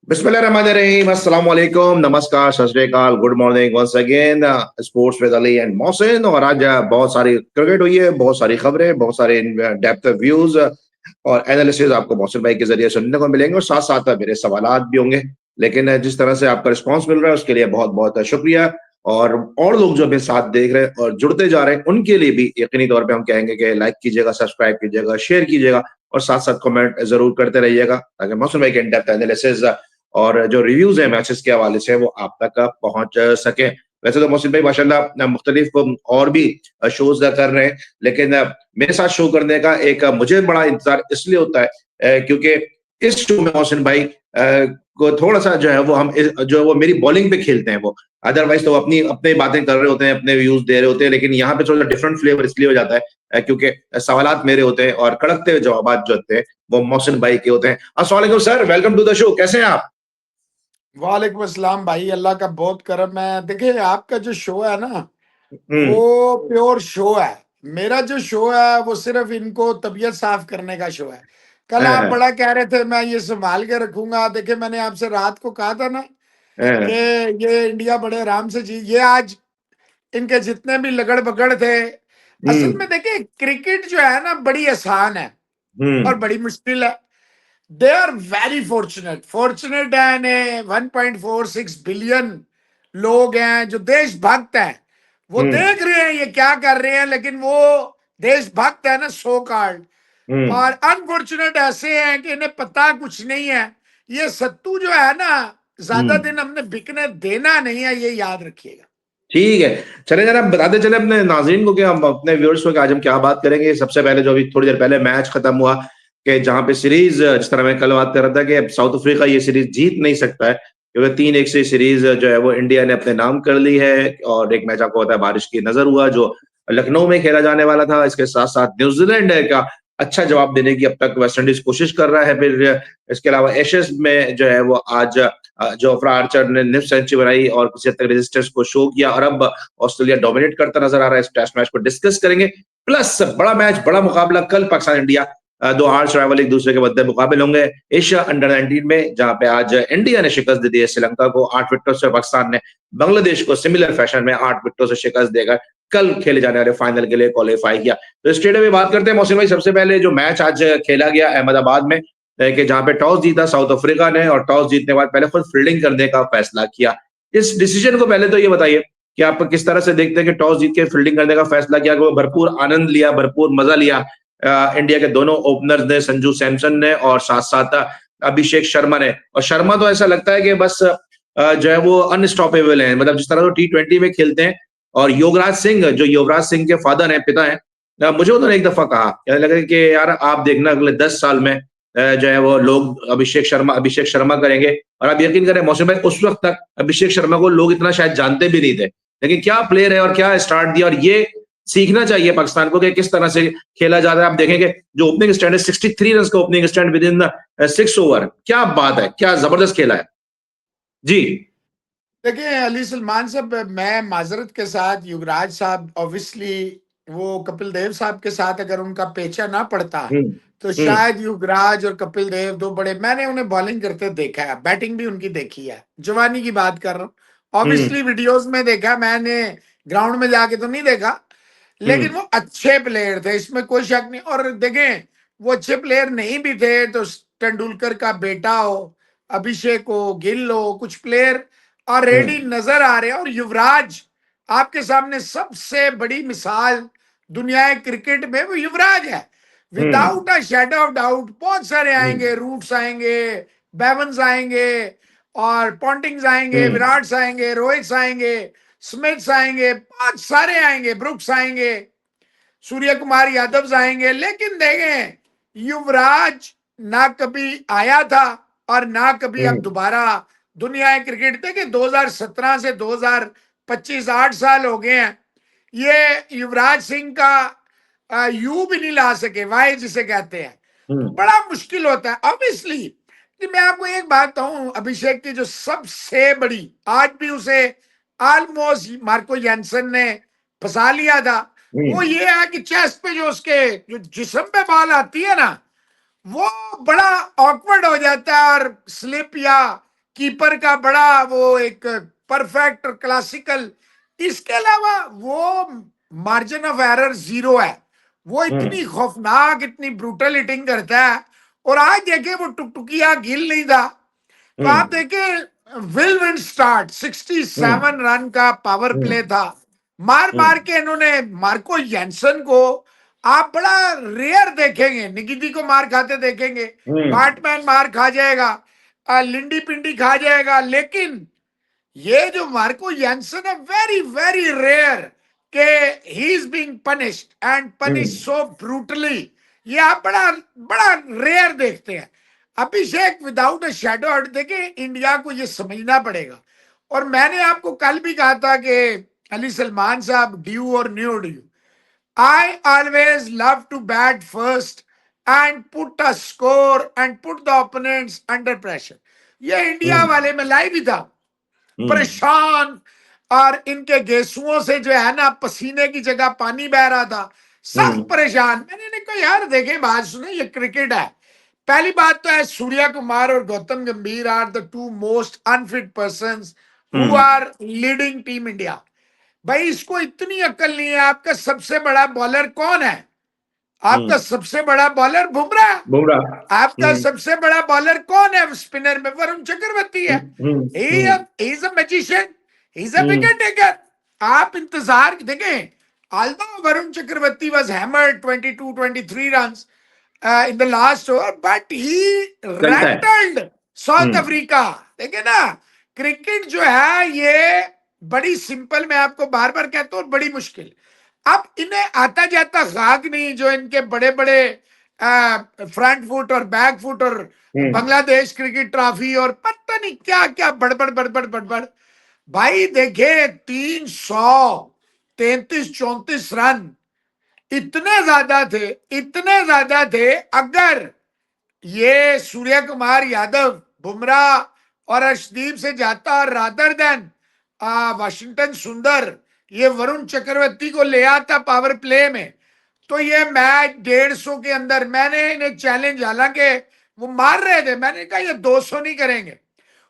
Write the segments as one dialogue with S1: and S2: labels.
S1: बिस्मिल्लाहिर्रहमानिर्रहीम, अस्सलाम वालेकुम, नमस्कार, सत श्री अकाल, good morning once again. Sports with Ali and Mohsin. और आज बहुत सारी क्रिकेट हुई है, बहुत सारी खबरें, बहुत सारे डेप्थ व्यूज और एनालिसिस आपको मोहसिन भाई के जरिए सुनने को मिलेंगे और साथ साथ मेरे सवालात भी होंगे। लेकिन जिस तरह से आपका रिस्पांस मिल रहा है उसके लिए बहुत बहुत शुक्रिया। और लोग जो हमें साथ देख रहे हैं और जुड़ते जा रहे हैं उनके लिए भी यकीनी तौर पे हम कहेंगे कि लाइक कीजिएगा, सब्सक्राइब कीजिएगा, शेयर कीजिएगा और साथ साथ कमेंट जरूर करते रहिएगा ताकि मोहसिन भाई के इन डेप्थ एनालिसिस और जो रिव्यूज हैं मैचेस के हवाले से वो आप तक पहुंच सके। वैसे तो मोहसिन भाई माशाल्लाह मुख्तलिफ और भी शोज कर रहे हैं, लेकिन मेरे साथ शो करने का एक मुझे बड़ा इंतजार इसलिए होता है क्योंकि इस शो में मोहसिन भाई को थोड़ा सा जो है वो जो वो मेरी बॉलिंग पे खेलते हैं। वो अदरवाइज तो अपनी अपनी बातें कर रहे होते हैं, अपने व्यूज दे रहे होते हैं, लेकिन यहाँ पे थोड़ा डिफरेंट फ्लेवर इसलिए हो जाता है क्योंकि सवालात मेरे होते हैं और कड़कते हुए जवाब जो होते हैं वो मोहसिन भाई के होते हैं। अस्सलाम वालेकुम sir, welcome to the show, कैसे हैं आप?
S2: वालेकुम अस्सलाम भाई, अल्लाह का बहुत करम है। देखिए, आपका जो शो है ना,
S1: हम्म।
S2: वो प्योर शो है। मेरा जो शो है वो सिर्फ इनको तबीयत साफ करने का शो है। कल आप
S1: हाँ,
S2: बड़ा कह रहे थे मैं ये संभाल के रखूंगा। देखिए, मैंने आपसे रात को कहा था ना कि
S1: हाँ,
S2: ये इंडिया बड़े आराम से जी, ये आज इनके जितने भी लगड़ बगड़ थे। असल
S1: हम्म,
S2: में देखिए, क्रिकेट जो है ना बड़ी आसान है और
S1: हम्म,
S2: बड़ी मुश्किल है। They are very fortunate fortunate है ने 1.46 बिलियन लोग हैं जो देशभक्त हैं। वो
S1: हम्म,
S2: देख रहे हैं ये क्या कर रहे हैं, लेकिन वो देशभक्त है ना, सो कार्ड।
S1: हम्म।
S2: और अनफॉर्चुनेट ऐसे हैं कि इन्हें पता कुछ नहीं है। ये सत्तू जो है ना, ज्यादा
S1: हम्म।
S2: दिन हमने बिकने देना नहीं है, ये याद रखिएगा।
S1: ठीक है। चले जरा बताते चले अपने नाजरीन को कि हम अपने व्यूअर्स को कि आज हम क्या बात करेंगे। सबसे पहले जो अभी थोड़ी देर पहले मैच खत्म हुआ कि जहां पे सीरीज, जिस तरह मैं कल बात कर रहा था कि साउथ अफ्रीका ये सीरीज जीत नहीं सकता है क्योंकि 3-1 से सीरीज जो है वो इंडिया ने अपने नाम कर ली है। और एक मैच आपको पता है बारिश की नजर हुआ जो लखनऊ में खेला जाने वाला था। इसके साथ साथ न्यूजीलैंड का अच्छा जवाब देने की अब तक वेस्टइंडीज कोशिश कर रहा है। फिर इसके अलावा एशेज में जो है वो आज जोफ्रा आर्चर ने निफ्ट सेंचुरी बनाई और किसी हद तक रेजिस्टेंस को शो किया और अब ऑस्ट्रेलिया डोमिनेट करता नजर आ रहा है। इस टेस्ट मैच को डिस्कस करेंगे। प्लस बड़ा मैच, बड़ा मुकाबला कल पाकिस्तान इंडिया, दो आर्च राइवल एक दूसरे के मध्य मुकाबले होंगे एशिया अंडर 19 में, जहां पे आज इंडिया ने शिकस्त दे दी है श्रीलंका को 8 विकेटों से। पाकिस्तान ने बांग्लादेश को सिमिलर फैशन में 8 विकेटों से शिकस्त देकर कल खेले जाने वाले फाइनल के लिए क्वालिफाई किया। तो स्टेट में बात करते हैं मोहसिन भाई। सबसे पहले जो मैच आज खेला गया अहमदाबाद में कि जहां पे टॉस जीता साउथ अफ्रीका ने और टॉस जीतने के बाद पहले खुद फील्डिंग करने का फैसला किया। इस डिसीजन को पहले तो ये बताइए कि आप किस तरह से देखते हैं कि टॉस जीत के फील्डिंग करने का फैसला किया, कि वो भरपूर आनंद लिया, भरपूर मजा लिया इंडिया के दोनों ओपनर्स ने, संजू सैमसन ने और साथ साथ अभिषेक शर्मा ने। और शर्मा तो ऐसा लगता है कि बस जो है वो अनस्टॉपेबल है, मतलब जिस तरह वो T20 में खेलते हैं। और युवराज सिंह, जो युवराज सिंह के फादर हैं, पिता हैं, मुझे उन्होंने एक दफा कहा, कहने लगे कि यार आप देखना अगले 10 साल में जो है वो लोग अभिषेक शर्मा करेंगे। और आप यकीन करें मौसम भाई, उस वक्त तक अभिषेक शर्मा को लोग इतना शायद जानते भी नहीं थे, लेकिन क्या प्लेयर है और क्या स्टार्ट दिया। और ये सीखना चाहिए पाकिस्तान को कि किस तरह से खेला जाता है। आप देखेंगे जो ओपनिंग स्टैंड है 63 रन का opening stand with in 6 over, क्या बात है, क्या जबरदस्त खेला है जी।
S2: देखिए अली सलमान साहब, मैं माजरत के साथ युवराज साहब ऑब्वियसली वो कपिल देव साहब के साथ अगर उनका पेचा ना पड़ता
S1: हम्म,
S2: तो
S1: हम्म,
S2: शायद युवराज और कपिल देव दो बड़े, मैंने उन्हें बॉलिंग करते देखा है, बैटिंग भी उनकी देखी है, जवानी की बात कर रहा हूँ।
S1: हम्म,
S2: ऑब्वियसली वीडियोस में देखा, मैंने ग्राउंड में जाके तो नहीं देखा। लेकिन
S1: हम्म,
S2: वो अच्छे प्लेयर थे, इसमें कोई शक नहीं। और देखें, वो अच्छे प्लेयर नहीं भी थे तो तेंदुलकर का बेटा हो, अभिषेक हो, गिल हो, कुछ प्लेयर ऑलरेडी
S1: हम्म,
S2: नजर आ रहे हैं। और युवराज आपके सामने सबसे बड़ी मिसाल दुनिया क्रिकेट में वो युवराज है,
S1: hmm,
S2: without a shadow of doubt. बहुत सारे
S1: हम्म,
S2: आएंगे, रूट्स आएंगे, बेवंस आएंगे और पॉन्टिंग्स आएंगे,
S1: हम्म,
S2: विराट्स आएंगे, रोहित्स आएंगे, स्मिथ्स आएंगे, बहुत सारे आएंगे, ब्रुक्स आएंगे, सूर्य कुमार यादव आएंगे। लेकिन देखें, युवराज ना कभी आया था और ना कभी अब
S1: हम्म,
S2: दोबारा दुनिया क्रिकेट थे कि 2017 से 2025 8 साल हो गए हैं। ये युवराज सिंह का यू भी नहीं ला सके, वाई जिसे कहते हैं। तो
S1: हम्म,
S2: बड़ा मुश्किल होता है ऑब्वियसली। मैं आपको एक बात कहूं, अभिषेक की जो सबसे बड़ी, आज भी उसे ऑलमोस्ट मार्को जैनसन ने फंसा लिया था, वो
S1: हम्म,
S2: ये है कि चेस्ट पे जो उसके जो जिस्म पे बॉल आती है ना, वो बड़ा ऑकवर्ड हो जाता है और स्लिप या कीपर का बड़ा वो एक परफेक्ट और क्लासिकल, इसके अलावा वो मार्जिन ऑफ एरर जीरो है। वो इतनी खौफनाक, इतनी ब्रूटल हिटिंग करता है। और आज देखे वो टुकटुकिया गिल नहीं था, तो आप देखें विल विन स्टार्ट 67 रन का पावर प्ले था। मार मार के इन्होंने मार्को जेनसन को आप बड़ा रेयर देखेंगे, निगिदी को मार खाते देखेंगे, बाटमैन मार खा जाएगा, लिंडी पिंडी खा जाएगा, लेकिन ये जो मार्को जेनसन है वेरी वेरी रेयर के he is being punished and punish so brutally. ये आप बड़ा बड़ा रेयर देखते हैं। अभिषेक विदाउट अ शैडो आउट, देखिए इंडिया को ये समझना पड़ेगा। और मैंने आपको कल भी कहा था कि अली सलमान साहब, ड्यू और new due, I always love to bat first and put a score and put the opponents under pressure. ये इंडिया वाले में लाइव ही था, परेशान, और इनके गेसुओं से जो है ना पसीने की जगह पानी बह रहा था, सब परेशान। मैंने कहा यार देखें, बात सुने, ये क्रिकेट है। पहली बात तो है सूर्या कुमार और Gautam Gambhir are the two most unfit persons who are leading team India. भाई इसको इतनी अक्ल नहीं है। आपका सबसे बड़ा बॉलर कौन है? आपका सबसे बड़ा बॉलर बुमराह।
S1: बुमराह।
S2: आपका सबसे बड़ा बॉलर कौन है स्पिनर में? वरुण चक्रवर्ती है। He is a magician, he is a wicket taker. आप इंतजार देखें, although Varun Chakravarthy was hammered 22-23 runs in the last over, but he rattled south Africa. देखिए ना, क्रिकेट जो है ये बड़ी सिंपल, मैं आपको बार बार कहता हूँ, बड़ी मुश्किल। अब इन्हें आता जाता खाक नहीं, जो इनके बड़े बड़े फ्रंट फुट और बैक फुट और बांग्लादेश क्रिकेट ट्रॉफी और पता नहीं क्या क्या बड़बड़ बड़बड़ बड़बड़। भाई देखे 333-34 रन इतने ज्यादा थे, इतने ज्यादा थे। अगर ये सूर्य कुमार यादव, बुमराह और अर्शदीप से जाता, रादर देन वाशिंगटन सुंदर ये वरुण चक्रवर्ती को ले आता पावर प्ले में, तो ये मैच 150 के अंदर। मैंने इन्हें चैलेंज, हालांकि वो मार रहे थे, मैंने कहा ये 200 नहीं करेंगे।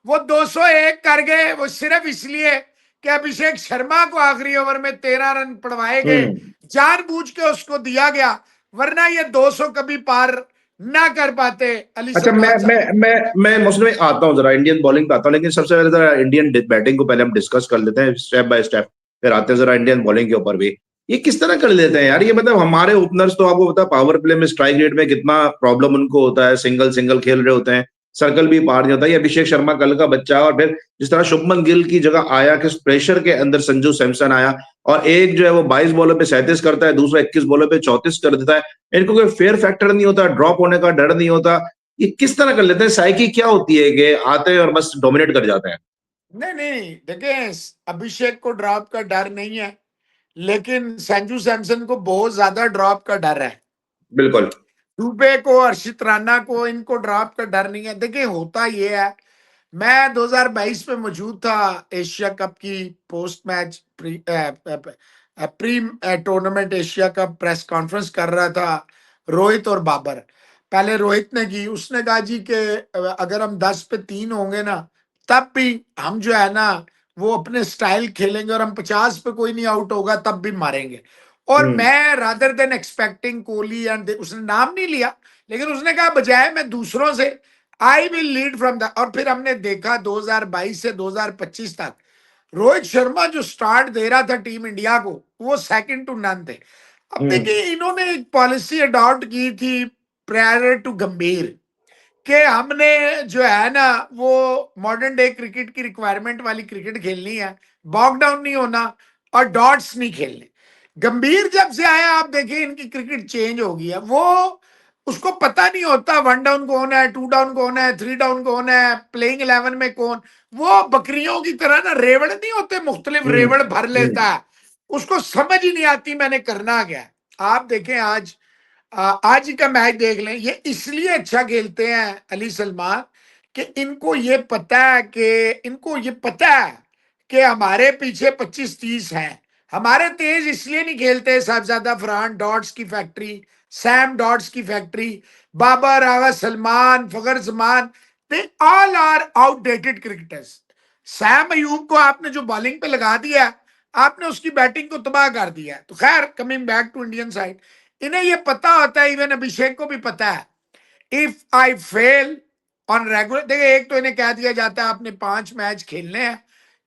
S2: वो 201 कर गए, वो सिर्फ इसलिए कि अभिषेक शर्मा को आखिरी ओवर में 13 रन पड़वाए गए, जानबूझ के उसको दिया गया, वरना ये 200 कभी पार ना कर पाते। अली
S1: अच्छा, मैं मौसम में आता हूँ, जरा इंडियन बॉलिंग पे आता हूँ, लेकिन सबसे पहले जरा इंडियन बैटिंग को पहले हम डिस्कस कर लेते हैं स्टेप बाय स्टेप, फिर आते हैं जरा इंडियन बॉलिंग के ऊपर भी। ये किस तरह कर लेते हैं यार? ये मतलब हमारे ओपनर्स तो आपको पता है पावर प्ले में स्ट्राइक रेट में कितना प्रॉब्लम उनको होता है, सिंगल सिंगल खेल रहे होते हैं, सर्कल भी पार नहीं होता। ये अभिषेक शर्मा कल का बच्चा, और फिर जिस तरह शुभमन गिल की जगह आया, किस प्रेशर के अंदर संजू सैमसन आया, और एक जो है वो 22 बॉलों पे 37 करता है, दूसरा 21 बॉलों पे 34 कर देता है। इनको कोई फेयर फैक्टर नहीं होता, ड्रॉप होने का डर नहीं होता। ये किस तरह कर लेते हैं? साइकी क्या होती है कि आते हैं और बस डोमिनेट कर जाते हैं?
S2: नहीं नहीं, देखें, अभिषेक को ड्रॉप का डर नहीं है, लेकिन संजू सैमसन को बहुत ज्यादा ड्रॉप का डर है।
S1: बिल्कुल।
S2: दुबे को, अर्शित राणा को, इनको ड्रॉप का डर नहीं है। देखिए होता ये है, मैं 2022 में मौजूद था एशिया कप की post match pre tournament Asia cup press conference कर रहा था रोहित और बाबर। पहले रोहित ने की, उसने कहा जी कि अगर हम 10 पे 3 होंगे ना, तब भी हम जो है ना वो अपने स्टाइल खेलेंगे, और हम 50 पे कोई नहीं आउट होगा तब भी मारेंगे। और मैं rather than expecting Kohli and, उसने नाम नहीं लिया, लेकिन उसने कहा बजाय मैं दूसरों से I will lead from the. और फिर हमने देखा 2022 से 2025 तक रोहित शर्मा जो स्टार्ट दे रहा था टीम इंडिया को, वो सेकंड टू नन थे। अब देखिए इन्होंने एक पॉलिसी अडॉप्ट की थी प्रायर टू गंभीर, कि हमने जो है ना वो मॉडर्न डे क्रिकेट की रिक्वायरमेंट वाली क्रिकेट खेलनी है, बॉक डाउन नहीं होना और डॉट्स नहीं खेलने। गंभीर जब से आया, आप देखिए इनकी क्रिकेट चेंज हो गई है। वो उसको पता नहीं होता 1 डाउन कौन है, 2 डाउन कौन है, 3 डाउन कौन है, प्लेइंग 11 में कौन। वो बकरियों की तरह ना रेवड़ नहीं होते, मुख्तलिफ रेवड़ भर लेता है, उसको समझ ही नहीं आती मैंने करना क्या है। आप देखें आज ही का मैच देख लें, ये इसलिए अच्छा खेलते हैं अली सलमान कि इनको ये पता है कि हमारे पीछे 25-30 हैं। हमारे तेज इसलिए नहीं खेलते, साहबजादा फरहान डॉट्स की फैक्ट्री, सैम डॉट्स की factory, Babar Agha, Salman, Fakhar Zaman, they all are outdated cricketers. Saim Ayub को आपने जो बॉलिंग पे लगा दिया, आपने उसकी बैटिंग को तबाह कर दिया। तो खैर, coming back to Indian side, इन्हें ये पता होता है, इवन अभिषेक को भी पता है, if I fell on regular, देखिए एक तो इन्हें कह दिया जाता है आपने 5 मैच खेलने हैं,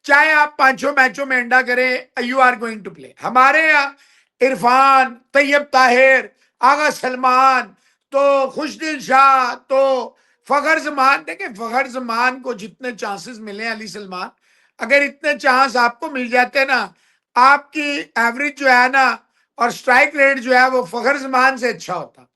S2: चाहे आप 5 मैचों में अंडा करें, you are going to play. हमारे यहाँ इरफान, तैयब ताहिर, आगा सलमान, तो खुशदिल शाह, तो फखर जमान, देखिए फखर जमान को जितने चांसेस मिले अली सलमान, अगर इतने चांस आपको मिल जाते ना, आपकी एवरेज जो है ना और स्ट्राइक रेट जो है वो फखर जमान से अच्छा होता।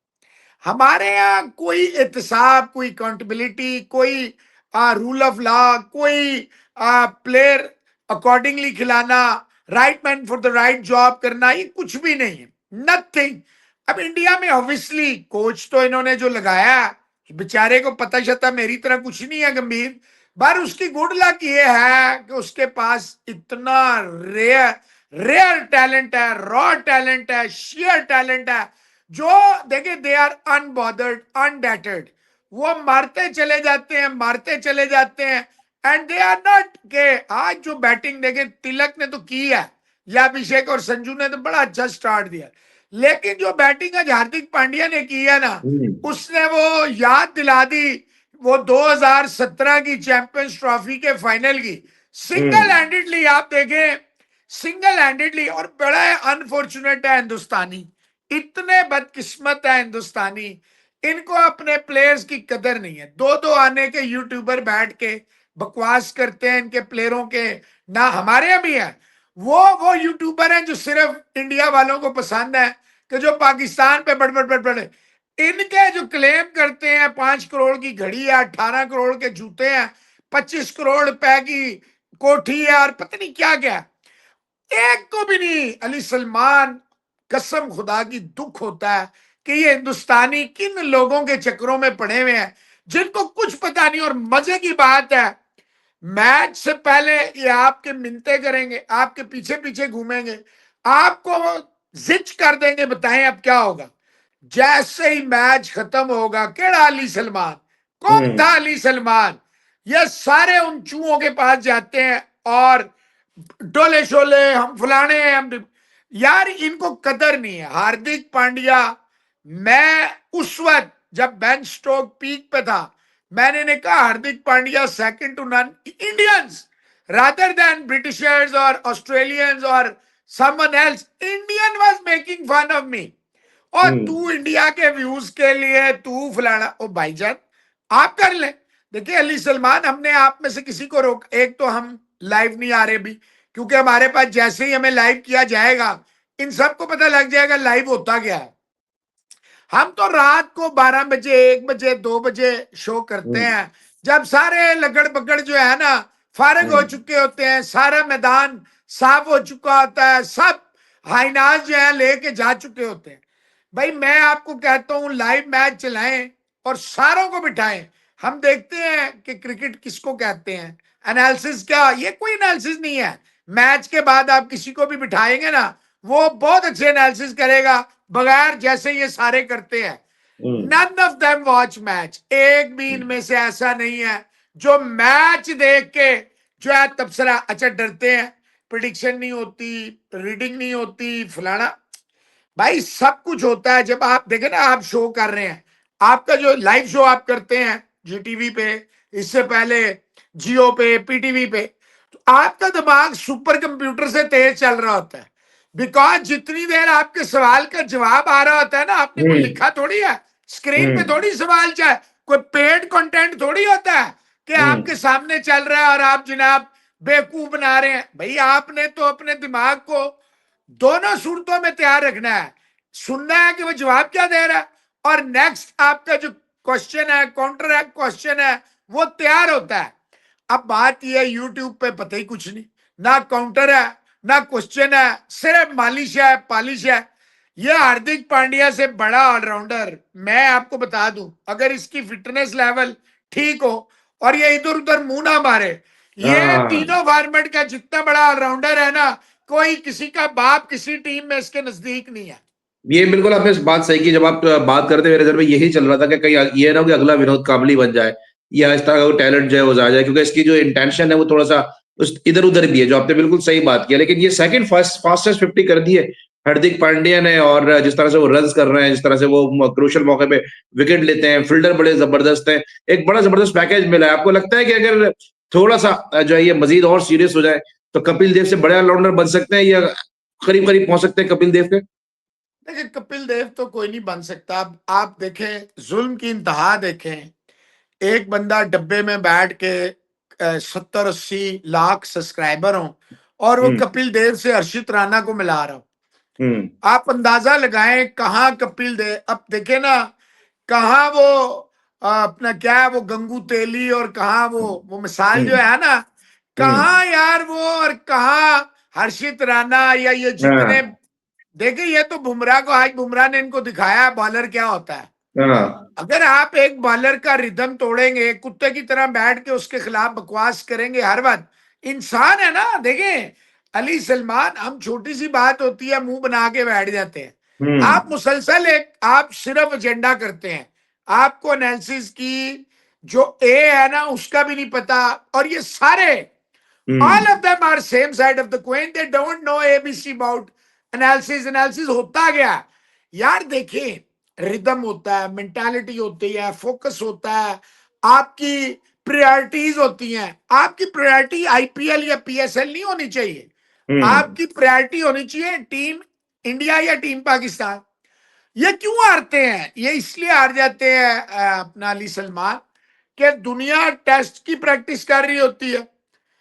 S2: हमारे यहाँ कोई एहतसाब, कोई अकाउंटेबिलिटी, कोई रूल ऑफ लॉ, कोई प्लेयर अकॉर्डिंगली खिलाना, right man for the right job करना, ये कुछ भी नहीं है, नथिंग। अब इंडिया में ऑब्वियसली कोच तो इन्होंने जो लगाया, बेचारे को पता शता मेरी तरह कुछ नहीं है गंभीर, पर उसकी गुड लक ये है कि उसके पास इतना रेयर रेयर टैलेंट है, रॉ टैलेंट है, शेयर टैलेंट है, जो देखे दे आर अनबॉदर्ड, अनडेटेड, वो मारते चले जाते हैं, मारते चले जाते हैं, एंड दे आर नॉट के आज जो बैटिंग देखे तिलक ने तो की है, या अभिषेक और संजू ने तो बड़ा अच्छा स्टार्ट दिया, लेकिन जो बैटिंग आज हार्दिक पांड्या ने की है ना, उसने वो याद दिला दी वो 2017 की चैंपियंस ट्रॉफी के फाइनल की, सिंगल हैंडेडली आप देखें, सिंगल हैंडेडली। और बड़ा अनफॉर्चुनेट है हिंदुस्तानी, इतने बदकिस्मत है हिंदुस्तानी, इनको अपने प्लेयर्स की कदर नहीं है। दो दो आने के यूट्यूबर बैठ के बकवास करते हैं इनके प्लेयरों के, ना हमारे यहाँ भी है वो यूट्यूबर हैं जो सिर्फ इंडिया वालों को पसंद है, कि जो पाकिस्तान पे बड़ इनके जो क्लेम करते हैं 5 करोड़ की घड़ी है, 18 करोड़ के जूते हैं, 25 करोड़ रुपए की कोठी है, और पता नहीं क्या क्या, एक को भी नहीं। अली सलमान, कसम खुदा की दुख होता है कि ये हिंदुस्तानी किन लोगों के चक्करों में पड़े हुए हैं जिनको कुछ पता नहीं। और मजे की बात है, मैच से पहले ये आपके मिन्नतें करेंगे, आपके पीछे पीछे घूमेंगे, आपको जिच कर देंगे, बताएं अब क्या होगा। जैसे ही मैच खत्म होगा, केड़ा अली सलमान, कौन था अली सलमान, ये सारे उन चूहों के पास जाते हैं और डोले शोले, हम फलाने हैं, हम यार इनको कदर नहीं है। हार्दिक पांड्या, मैं उस वक्त जब बेन स्टोक पीक पे था, मैंने ने कहा Hardik Pandya second to none Indians, rather than Britishers और ऑस्ट्रेलियंस और someone else. Indian was making fun of me, और तू इंडिया के व्यूज के लिए तू फलाना। ओ भाईजान आप कर ले। देखिए अली सलमान, हमने आप में से किसी को रोक, एक तो हम लाइव नहीं आ रहे भी, क्योंकि हमारे पास जैसे ही हमें लाइव किया जाएगा इन सबको पता लग जाएगा लाइव होता क्या है। हम तो रात को 12 बजे, 1 बजे, 2 बजे शो करते हैं, जब सारे लगड़ बगड़ जो है ना फारिग हो चुके होते हैं, सारा मैदान साफ हो चुका होता है, सब हाइनाज जो है लेके जा चुके होते हैं। भाई मैं आपको कहता हूं लाइव मैच चलाएं और सारों को बिठाएं, हम देखते हैं कि क्रिकेट किसको कहते हैं। एनालिसिस क्या, ये कोई एनालिसिस नहीं है। मैच के बाद आप किसी को भी बिठाएंगे ना, वो बहुत अच्छे एनालिसिस करेगा, बगैर जैसे ये सारे करते हैं। None of them watch match, एक भी इनमें से ऐसा नहीं है जो मैच देख के जो है तबसरा, अच्छा डरते हैं, प्रिडिक्शन नहीं होती, रीडिंग नहीं होती, फलाना। भाई सब कुछ होता है। जब आप देखें ना, आप शो कर रहे हैं, आपका जो लाइव शो आप करते हैं जीटीवी पे, इससे पहले जियो पे, पीटीवी पे, तो आपका दिमाग सुपर कंप्यूटर से तेज चल रहा होता है, बिकॉज जितनी देर आपके सवाल का जवाब आ रहा होता है ना, आपने कोई लिखा थोड़ी है, स्क्रीन पे थोड़ी सवाल चाहे, कोई पेड कंटेंट थोड़ी होता है कि आपके सामने चल रहा है और आप जनाब बेवकूफ बना रहे हैं। भाई आपने तो अपने दिमाग को दोनों सूरतों में तैयार रखना है, सुनना है कि वो जवाब क्या दे रहा है, और नेक्स्ट आपका जो क्वेश्चन है, काउंटर क्वेश्चन है, वो तैयार होता है। अब बात यह है, यूट्यूब पे पता ही कुछ नहीं, ना काउंटर है ना क्वेश्चन है, सिर्फ मालिश है, पॉलिश है। ये हार्दिक पांड्या से बड़ा ऑलराउंडर मैं आपको बता दूं, अगर इसकी फिटनेस लेवल ठीक हो और ये इधर उधर मुंह ना मारे, ये तीनों फॉर्मेट का जितना बड़ा ऑलराउंडर है ना, कोई किसी का बाप किसी टीम में इसके नजदीक नहीं है।
S1: ये बिल्कुल आपने बात सही की। जब आप बात करते मेरे नजर में यही चल रहा था कि कहीं ये ना हो कि अगला विनोद कांबली बन जाए, या इस तरह का टैलेंट जो है वो आ जाए, क्योंकि इसकी जो इंटेंशन है वो थोड़ा सा उस इधर उधर भी है, जो आपने बिल्कुल सही बात की है। लेकिन ये सेकंड फास्टेस्ट 50 कर दी है हार्दिक पांड्या ने, और जिस तरह से वो रन कर रहे हैं, जिस तरह से वो क्रूशल मौके पे विकेट लेते हैं, फील्डर बड़े जबरदस्त हैं, एक बड़ा जबरदस्त पैकेज मिला है। आपको लगता है कि अगर थोड़ा सा जो है ये मजीद और सीरियस हो जाए तो कपिल देव से बड़े ऑलराउंडर बन सकते हैं, या करीब करीब पहुंच सकते हैं कपिल देव के?
S2: देखिए, कपिल देव तो कोई नहीं बन सकता। अब आप देखें, जुल्म की इंतहा देखें। एक बंदा डब्बे में बैठ के 70-80 लाख सब्सक्राइबर हों और वो
S1: हम्म।
S2: कपिल देव से हर्षित राणा को मिला रहा हो।
S1: हम्म।
S2: आप अंदाजा लगाएं कहाँ कपिल देव, अब देखे ना, कहाँ वो अपना क्या है वो गंगू तेली, और कहाँ वो मिसाल जो
S1: हम्म।
S2: है ना,
S1: हम्म।
S2: कहाँ यार वो, और कहाँ हर्षित राणा, या ये जितने।
S1: हाँ।
S2: देखिए, ये तो बुमराह को, आज बुमराह ने इनको दिखाया बॉलर क्या होता है।
S1: हाँ।
S2: अगर आप एक बॉलर का रिदम तोड़ेंगे, कुत्ते की तरह बैठ के उसके खिलाफ बकवास करेंगे हर वक्त, इंसान है ना। देखें, अली सलमान, हम छोटी सी बात होती है मुंह बना के बैठ जाते हैं। आप
S1: हम्म।
S2: मुसलसल एक, आप सिर्फ एजेंडा करते हैं, आपको एनालिसिस की जो ए है ना उसका भी नहीं पता। और ये सारे, all of
S1: hmm.
S2: them are same side of the coin, they don't know ABC about analysis होता गया यार। देखिए, रिदम होता है, मेंटालिटी होती है, फोकस होता है, आपकी प्रायोरिटीज होती हैं। आपकी प्रायोरिटी आईपीएल या पीएसएल नहीं होनी चाहिए,
S1: हम्म।
S2: आपकी प्रायोरिटी होनी चाहिए टीम इंडिया या टीम पाकिस्तान। ये क्यों हारते हैं? ये इसलिए हार जाते हैं अपना अली सलमान, कि दुनिया टेस्ट की प्रैक्टिस कर रही होती है,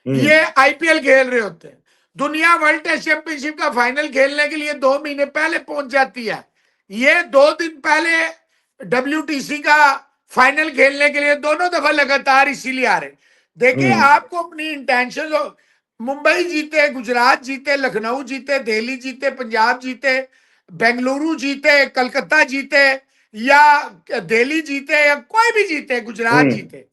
S2: ये
S1: हम्म।
S2: आईपीएल खेल रहे होते हैं। दुनिया वर्ल्ड टेस्ट चैंपियनशिप का फाइनल खेलने के लिए 2 महीने पहले पहुंच जाती है, ये 2 दिन पहले डब्ल्यूटीसी का फाइनल खेलने के लिए दोनों दफा लगातार इसीलिए आ रहे। देखिए,
S1: हम्म।
S2: आपको अपनी इंटेंशन हो, मुंबई जीते, गुजरात जीते, लखनऊ जीते, दिल्ली जीते, पंजाब जीते, बेंगलुरु जीते, कलकत्ता जीते, या दिल्ली जीते, या कोई भी जीते, गुजरात
S1: हम्म।
S2: जीते,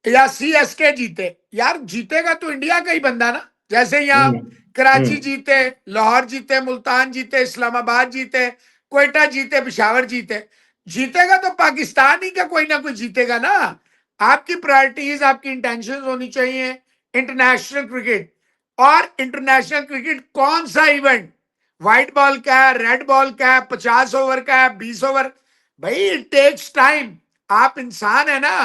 S2: या सीएसके जीते, यार जीतेगा तो इंडिया का ही बंदा ना। जैसे यहाँ
S1: हम्म।
S2: कराची
S1: हम्म।
S2: जीते, लाहौर जीते, मुल्तान जीते, इस्लामाबाद जीते, क्वेटा जीते, पिशावर जीते, जीतेगा तो पाकिस्तान ही का कोई ना कोई जीतेगा ना। आपकी प्रायोरिटीज, आपकी इंटेंशन होनी चाहिए इंटरनेशनल क्रिकेट। और इंटरनेशनल क्रिकेट कौन सा इवेंट, व्हाइट बॉल का है, रेड बॉल का है, 50 ओवर का है, 20 ओवर, भाई इट टेक्स टाइम। आप इंसान है ना,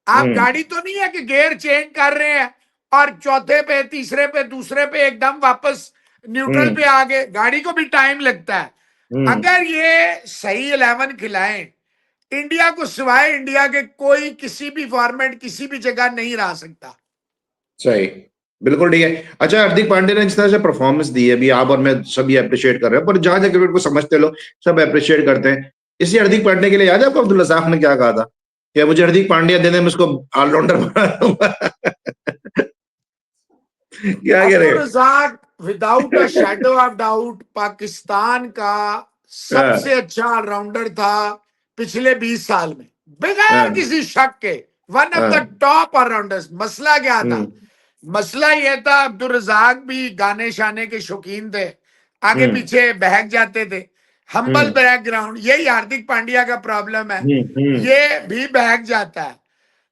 S2: आप
S1: हम्म।
S2: गाड़ी तो नहीं है कि गियर चेंज कर रहे हैं और चौथे पे, तीसरे पे, दूसरे पे एकदम वापस न्यूट्रल
S1: हम्म।
S2: पे आ गए। गाड़ी को भी टाइम लगता है।
S1: हम्म।
S2: अगर ये सही 11 खिलाएं, इंडिया को सिवाय इंडिया के कोई किसी भी फॉर्मेट किसी भी जगह नहीं रह सकता।
S1: सही, बिल्कुल ठीक है। अच्छा, हार्दिक पांड्या ने जिस तरह से परफॉर्मेंस दी है, अभी आप और मैं सभी अप्रिशिएट कर रहे हैं, पर जहां जहां क्रिकेट को समझते लोग सब अप्रिशिएट करते हैं। इसी हार्दिक पांड्या के लिए याद है आपको अब्दुल्ला साहब ने क्या कहा था कि मुझे हार्दिक पांड्या देने में उसको ऑलराउंडर बना दूंगा? क्या कह
S2: अब्दुल
S1: रहे
S2: Razzaq without a shadow of doubt Pakistan का सबसे
S1: हैं?
S2: अच्छा ऑलराउंडर था पिछले 20 साल में, बगैर
S1: हाँ।
S2: किसी शक के। वन ऑफ द
S1: हाँ।
S2: Top allrounders. मसला क्या था?
S1: हम्म।
S2: मसला यह था, अब्दुल रजाक भी गाने शाने के शौकीन थे, आगे
S1: हम्म।
S2: पीछे बहक जाते थे, हम्बल
S1: हम्म।
S2: बैकग्राउंड। यही हार्दिक पांड्या का प्रॉब्लम है,
S1: हम्म। हम्म।
S2: ये भी बहक जाता है।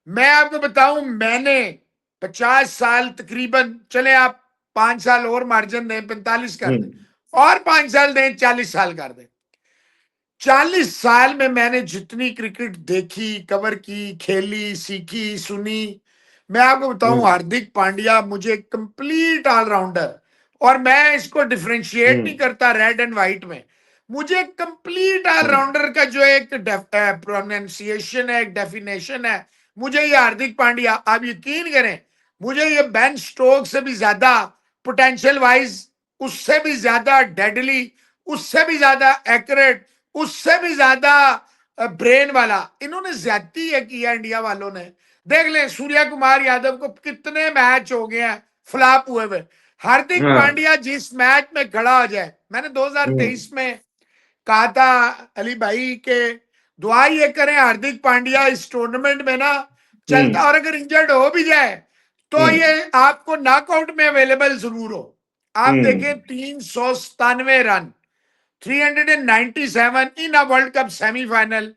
S2: मैं आपको बताऊं, मैंने 50 साल तकरीबन, चले आप 5 साल और मार्जिन दें, 45 कर दें,
S1: हम्म।
S2: और 5 साल दें, 40 साल कर दें, 40 साल में मैंने जितनी क्रिकेट देखी, कवर की, खेली, सीखी, सुनी, मैं आपको बताऊं,
S1: हम्म।
S2: हार्दिक पांड्या मुझे कंप्लीट ऑलराउंडर, और मैं इसको डिफरेंशिएट नहीं
S1: हम्म।
S2: करता रेड एंड व्हाइट में, मुझे कंप्लीट ऑलराउंडर का जो एक प्रोनाउंसिएशन है, एक डेफिनेशन है, मुझे ये हार्दिक पांड्या, आप यकीन करें, मुझे ये बेन स्टोक से भी ज्यादा पोटेंशियल वाइज, उससे भी ज्यादा डेडली, उससे भी ज्यादा एक्यूरेट, उससे भी ज्यादा ब्रेन वाला, इन्होंने ज्यादती है किया इंडिया वालों ने। देख लें, सूर्या कुमार यादव को कितने मैच हो गए हैं फ्लॉप हुए हुए। हार्दिक
S1: हाँ।
S2: पांड्या जिस मैच में खड़ा हो जाए, मैंने
S1: हम्म।
S2: 2023 में कहा था अली भाई के, दुआ ये करें हार्दिक पांड्या इस टूर्नामेंट में ना चलता,
S1: हम्म।
S2: और अगर इंजर्ड हो भी जाए तो
S1: हम्म।
S2: ये आपको नॉकआउट में अवेलेबल जरूर हो। आप देखें,
S1: हम्म।
S2: 397 run, 397 in a World Cup semi-final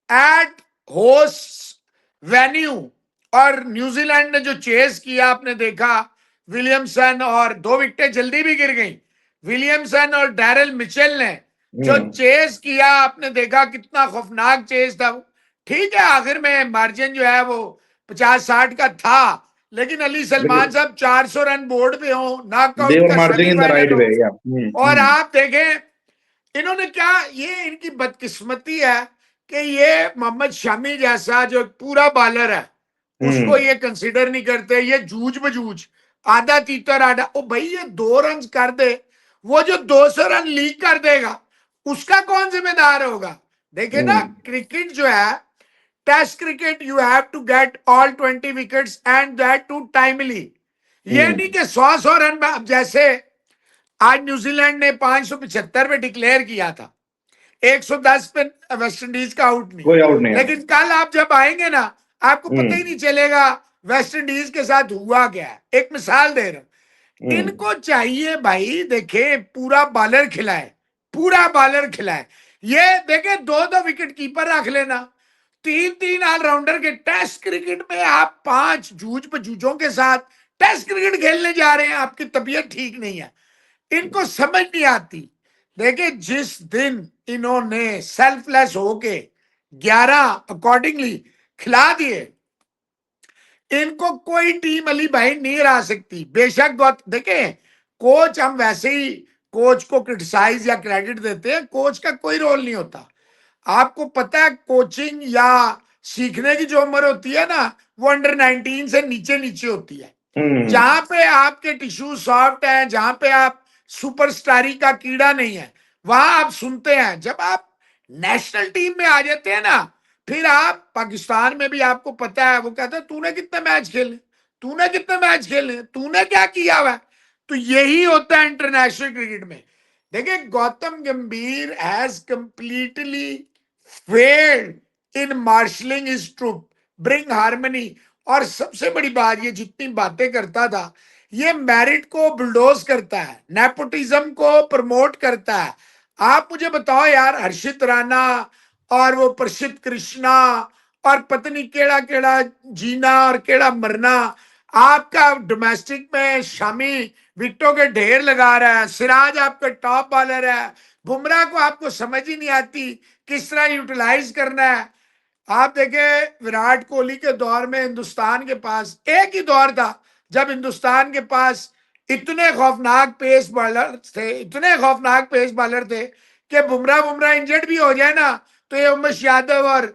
S2: at hosts venue, और न्यूजीलैंड ने जो चेस किया आपने देखा, विलियमसन, और 2 विकेटें जल्दी भी गिर गई। विलियमसन और डैरेल मिचेल ने जो चेस किया आपने देखा, कितना खौफनाक चेस था। ठीक है, आखिर में मार्जिन जो है वो 50-60 का था, लेकिन अली सलमान
S1: लेकिन
S2: साहब 400 रन बोर्ड पे हो,
S1: they
S2: नॉकआउट
S1: were
S2: का
S1: marching in the
S2: semifinal
S1: right
S2: हो,
S1: way. Yeah.
S2: और आप देखें इन्होंने क्या, ये इनकी बदकिस्मती है कि ये मोहम्मद शमी जैसा जो पूरा बॉलर है उसको ये कंसीडर नहीं करते। ये जूझ बजूझ, आधा तीतर आधा, ओ भाई ये 2 रन कर दे, वो जो 200 रन लीक कर देगा उसका कौन जिम्मेदार होगा? देखिए ना, क्रिकेट जो है, test cricket, you have to get all 20 wickets and that too timely. ये नहीं कि 100 रन में, अब जैसे आज न्यूजीलैंड ने 575 पे डिक्लेयर किया था, 110 पे वेस्ट इंडीज का आउट नहीं,
S1: कोई आउट नहीं है।
S2: लेकिन कल आप जब आएंगे ना, आपको पता ही नहीं चलेगा वेस्ट इंडीज के साथ हुआ क्या है। एक मिसाल दे रहा हूं, इनको चाहिए भाई, देखे पूरा बॉलर खिलाए, पूरा बॉलर खिलाए। ये देखे 2-2 विकेट कीपर रख लेना, 3-3 ऑलराउंडर के। टेस्ट क्रिकेट में आप 5 जूझ बजूझों के साथ टेस्ट क्रिकेट खेलने जा रहे हैं, आपकी तबीयत ठीक नहीं है। इनको समझ नहीं आती। देखिए, जिस दिन इन्होंने सेल्फलेस होके 11 अकॉर्डिंगली खिला दिए, इनको कोई टीम अली भाई नहीं हरा सकती। बेशक देखे, कोच, हम वैसे ही कोच को क्रिटिसाइज या क्रेडिट देते हैं, कोच का कोई रोल नहीं होता। आपको पता है, कोचिंग या सीखने की जो उम्र होती है ना, वो अंडर 19 से नीचे नीचे होती है। जहां पे आपके टिश्यू सॉफ्ट है, जहां पे आप सुपरस्टारी का कीड़ा नहीं है, वहां आप सुनते हैं। जब आप नेशनल टीम में आ जाते हैं ना, फिर आप पाकिस्तान में भी, आपको पता है, वो कहता है तूने कितने मैच खेले, तूने कितने मैच खेले, तूने क्या किया हुआ। तो यही होता है इंटरनेशनल क्रिकेट में। देखिए, Gautam Gambhir has completely failed in marshalling his troop, bring harmony. और सबसे बड़ी बात, ये जितनी बातें करता था, ये मेरिट को बुलडोज करता है, नेपोटिज्म को प्रमोट करता है। आप मुझे बताओ यार, हर्षित राणा और वो प्रसिद्ध कृष्णा और पत्नी केड़ा केड़ा जीना और केड़ा मरना, आपका डोमेस्टिक में शामी विकेटों के ढेर लगा रहा है। सिराज आपका टॉप बॉलर है, बुमराह को आपको समझ ही नहीं आती किस तरह यूटिलाइज करना है। आप देखें, विराट कोहली के दौर में हिंदुस्तान के पास एक ही दौर था जब हिंदुस्तान के पास इतने खौफनाक पेस बॉलर थे, इतने खौफनाक पेस बॉलर थे कि बुमराह इंजर्ड भी हो जाए ना, तो ये उमेश यादव और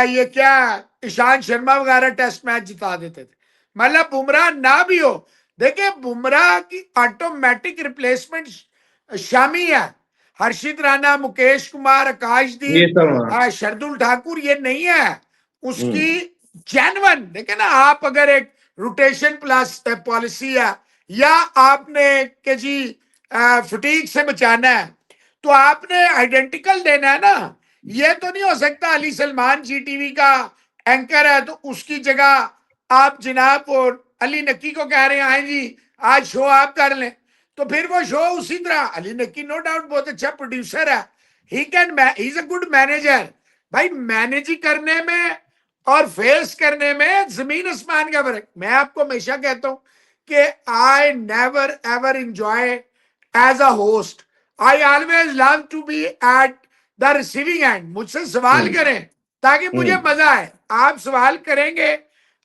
S2: ये क्या ईशांत शर्मा वगैरह टेस्ट मैच जिता देते थे। मतलब बुमराह ना भी हो, देखिए बुमराह की ऑटोमेटिक रिप्लेसमेंट शामी है। हर्षित राणा, मुकेश कुमार,
S1: ये
S2: आकाशदीप,
S1: सब
S2: शरदुल ठाकुर, ये नहीं है उसकी जेन्युइन। देखे ना, आप अगर एक रोटेशन प्लस पॉलिसी है, या आपने के जी फटीक से बचाना है, तो आपने आइडेंटिकल देना है ना। ये तो नहीं हो सकता अली सलमान जी टीवी का एंकर है तो उसकी जगह आप जनाब और अली नक्की को कह रहे हैं आए जी आज शो आप कर लें, तो फिर वो शो उसी तरह। अली नक्की नो डाउट बहुत अच्छा प्रोड्यूसर है, he is a good manager. भाई मैनेज करने में और फेस करने में जमीन आसमान का फर्क। मैं आपको हमेशा कहता हूं कि I never ever enjoy as a host, I always love to be at the receiving end. मुझसे सवाल करें ताकि मुझे मजा आए। आप सवाल करेंगे,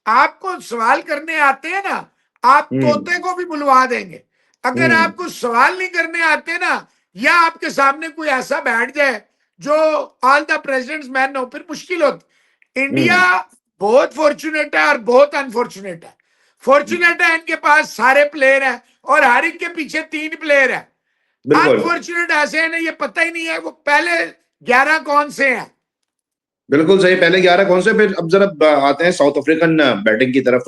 S2: आपको सवाल करने आते हैं ना, आप तोते को भी बुलवा देंगे। अगर आपको सवाल नहीं करने आते ना, या आपके सामने कोई ऐसा बैठ जाए जो ऑल द प्रेसिडेंट्स मैन हो, फिर मुश्किल होती। इंडिया बहुत फॉर्चुनेट है और बहुत अनफॉर्चुनेट है। फॉर्चुनेट है, इनके पास सारे प्लेयर हैं और हर एक के पीछे 3 प्लेयर है।
S1: बिल्कुल
S2: अनफॉर्चुनेट ऐसे हैं ना, ये पता ही नहीं है वो पहले 11 कौन से हैं।
S1: बिल्कुल सही, पहले 11 कौन से। फिर अब जरा आते हैं साउथ अफ्रीकन बैटिंग की तरफ,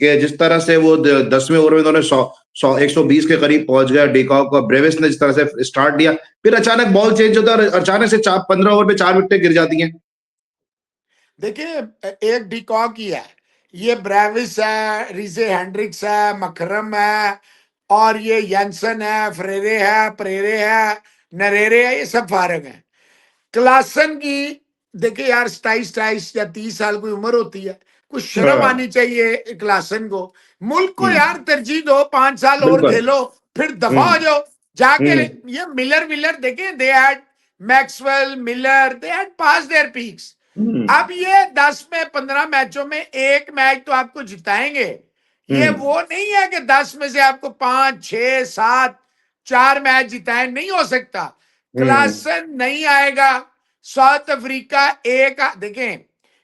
S1: कि जिस तरह से वो 10वें ओवर में उन्होंने 120 के करीब पहुंच गया। डिकॉक और ब्रेविस ने जिस तरह से स्टार्ट दिया, फिर अचानक बॉल चेंज होता है और अचानक से 15 ओवर पे 4 विकेटें गिर जाती हैं।
S2: देखिए, एक डिकॉक ही है, ये ब्रेविस है, रिजे हेंड्रिक्स है, मकरम है, और ये यंसन है, परेरे है, नरेरे है, ये सब फारग हैं। क्लासन की देखिए यार 27 या 30 साल कोई उम्र होती है, कुछ शर्म
S1: हाँ,
S2: आनी चाहिए क्लासन को। मुल्क को
S1: हम्म,
S2: यार तरजीह दो, 5 साल और
S1: बिल्कुल,
S2: खेलो, फिर दफा
S1: हम्म,
S2: हो जाओ जाके।
S1: हम्म,
S2: ये मिलर देखें, they had Maxwell, Miller, they had passed their peaks.
S1: हम्म,
S2: अब ये 10 में 15 मैचों में एक मैच तो आपको जिताएंगे। ये
S1: हम्म,
S2: वो नहीं है कि 10 में से आपको 5 6 7 4 मैच जिताए, नहीं हो सकता।
S1: हम्म,
S2: क्लासन नहीं आएगा। साउथ अफ्रीका एक देखें,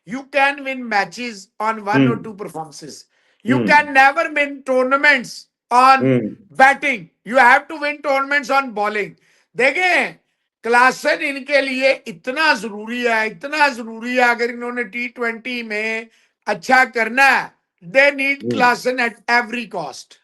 S2: you can win matches on 1 or 2 performances, you
S1: hmm,
S2: can never win tournaments on
S1: hmm,
S2: batting, you have to win tournaments on bowling. देखें, क्लासन इनके लिए इतना जरूरी है, इतना जरूरी है। अगर इन्होंने T20 में अच्छा करना है, they need
S1: hmm.
S2: Klaasen at every cost.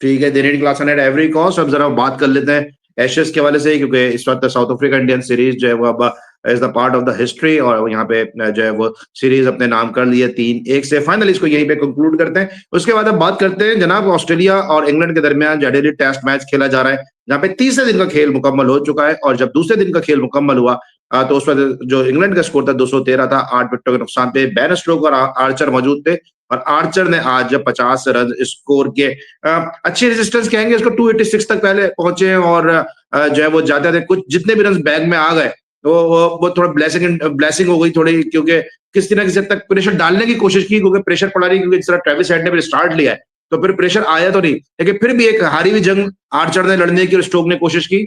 S1: ठीक है, they need class at every cost. अब जरा बात कर लेते हैं एशेज के हवाले से, क्योंकि इस वक्त साउथ अफ्रीका इंडियन सीरीज जो है वो अब is the part of the history, और यहाँ पे जो है वो सीरीज अपने नाम कर लिए 3-1 से। फाइनल इसको यहीं पे कंक्लूड करते हैं। उसके बाद अब बात करते हैं जनाब ऑस्ट्रेलिया और इंग्लैंड के दरमियान जो डेली टेस्ट मैच खेला जा रहा है, जहाँ पे तीसरे दिन का खेल मुकम्मल हो चुका है। और जब दूसरे दिन का खेल मुकम्मल हुआ तो उस वक्त जो इंग्लैंड का स्कोर था 213 था, 8 विकेटों के नुकसान पे। बेन स्टोक्स और आर्चर मौजूद थे, और आर्चर ने आज 50 रन स्कोर किए। अच्छी रेजिस्टेंस कहेंगे इसको, 286 तक पहले पहुंचे हैं, और जो है वो जाते थे, कुछ जितने भी रन बैग में आ गए वो थोड़ा ब्लेसिंग हो गई थोड़ी, क्योंकि किसी ना किसी हद तक प्रेशर डालने की कोशिश की, क्योंकि प्रेशर पड़ा नहीं, क्योंकि जिस तरह ट्रेविस हेड ने भी स्टार्ट लिया है तो फिर प्रेशर आया तो नहीं, लेकिन फिर भी एक हारी हुई जंग आर्चर ने लड़ने की और स्टोक ने कोशिश की।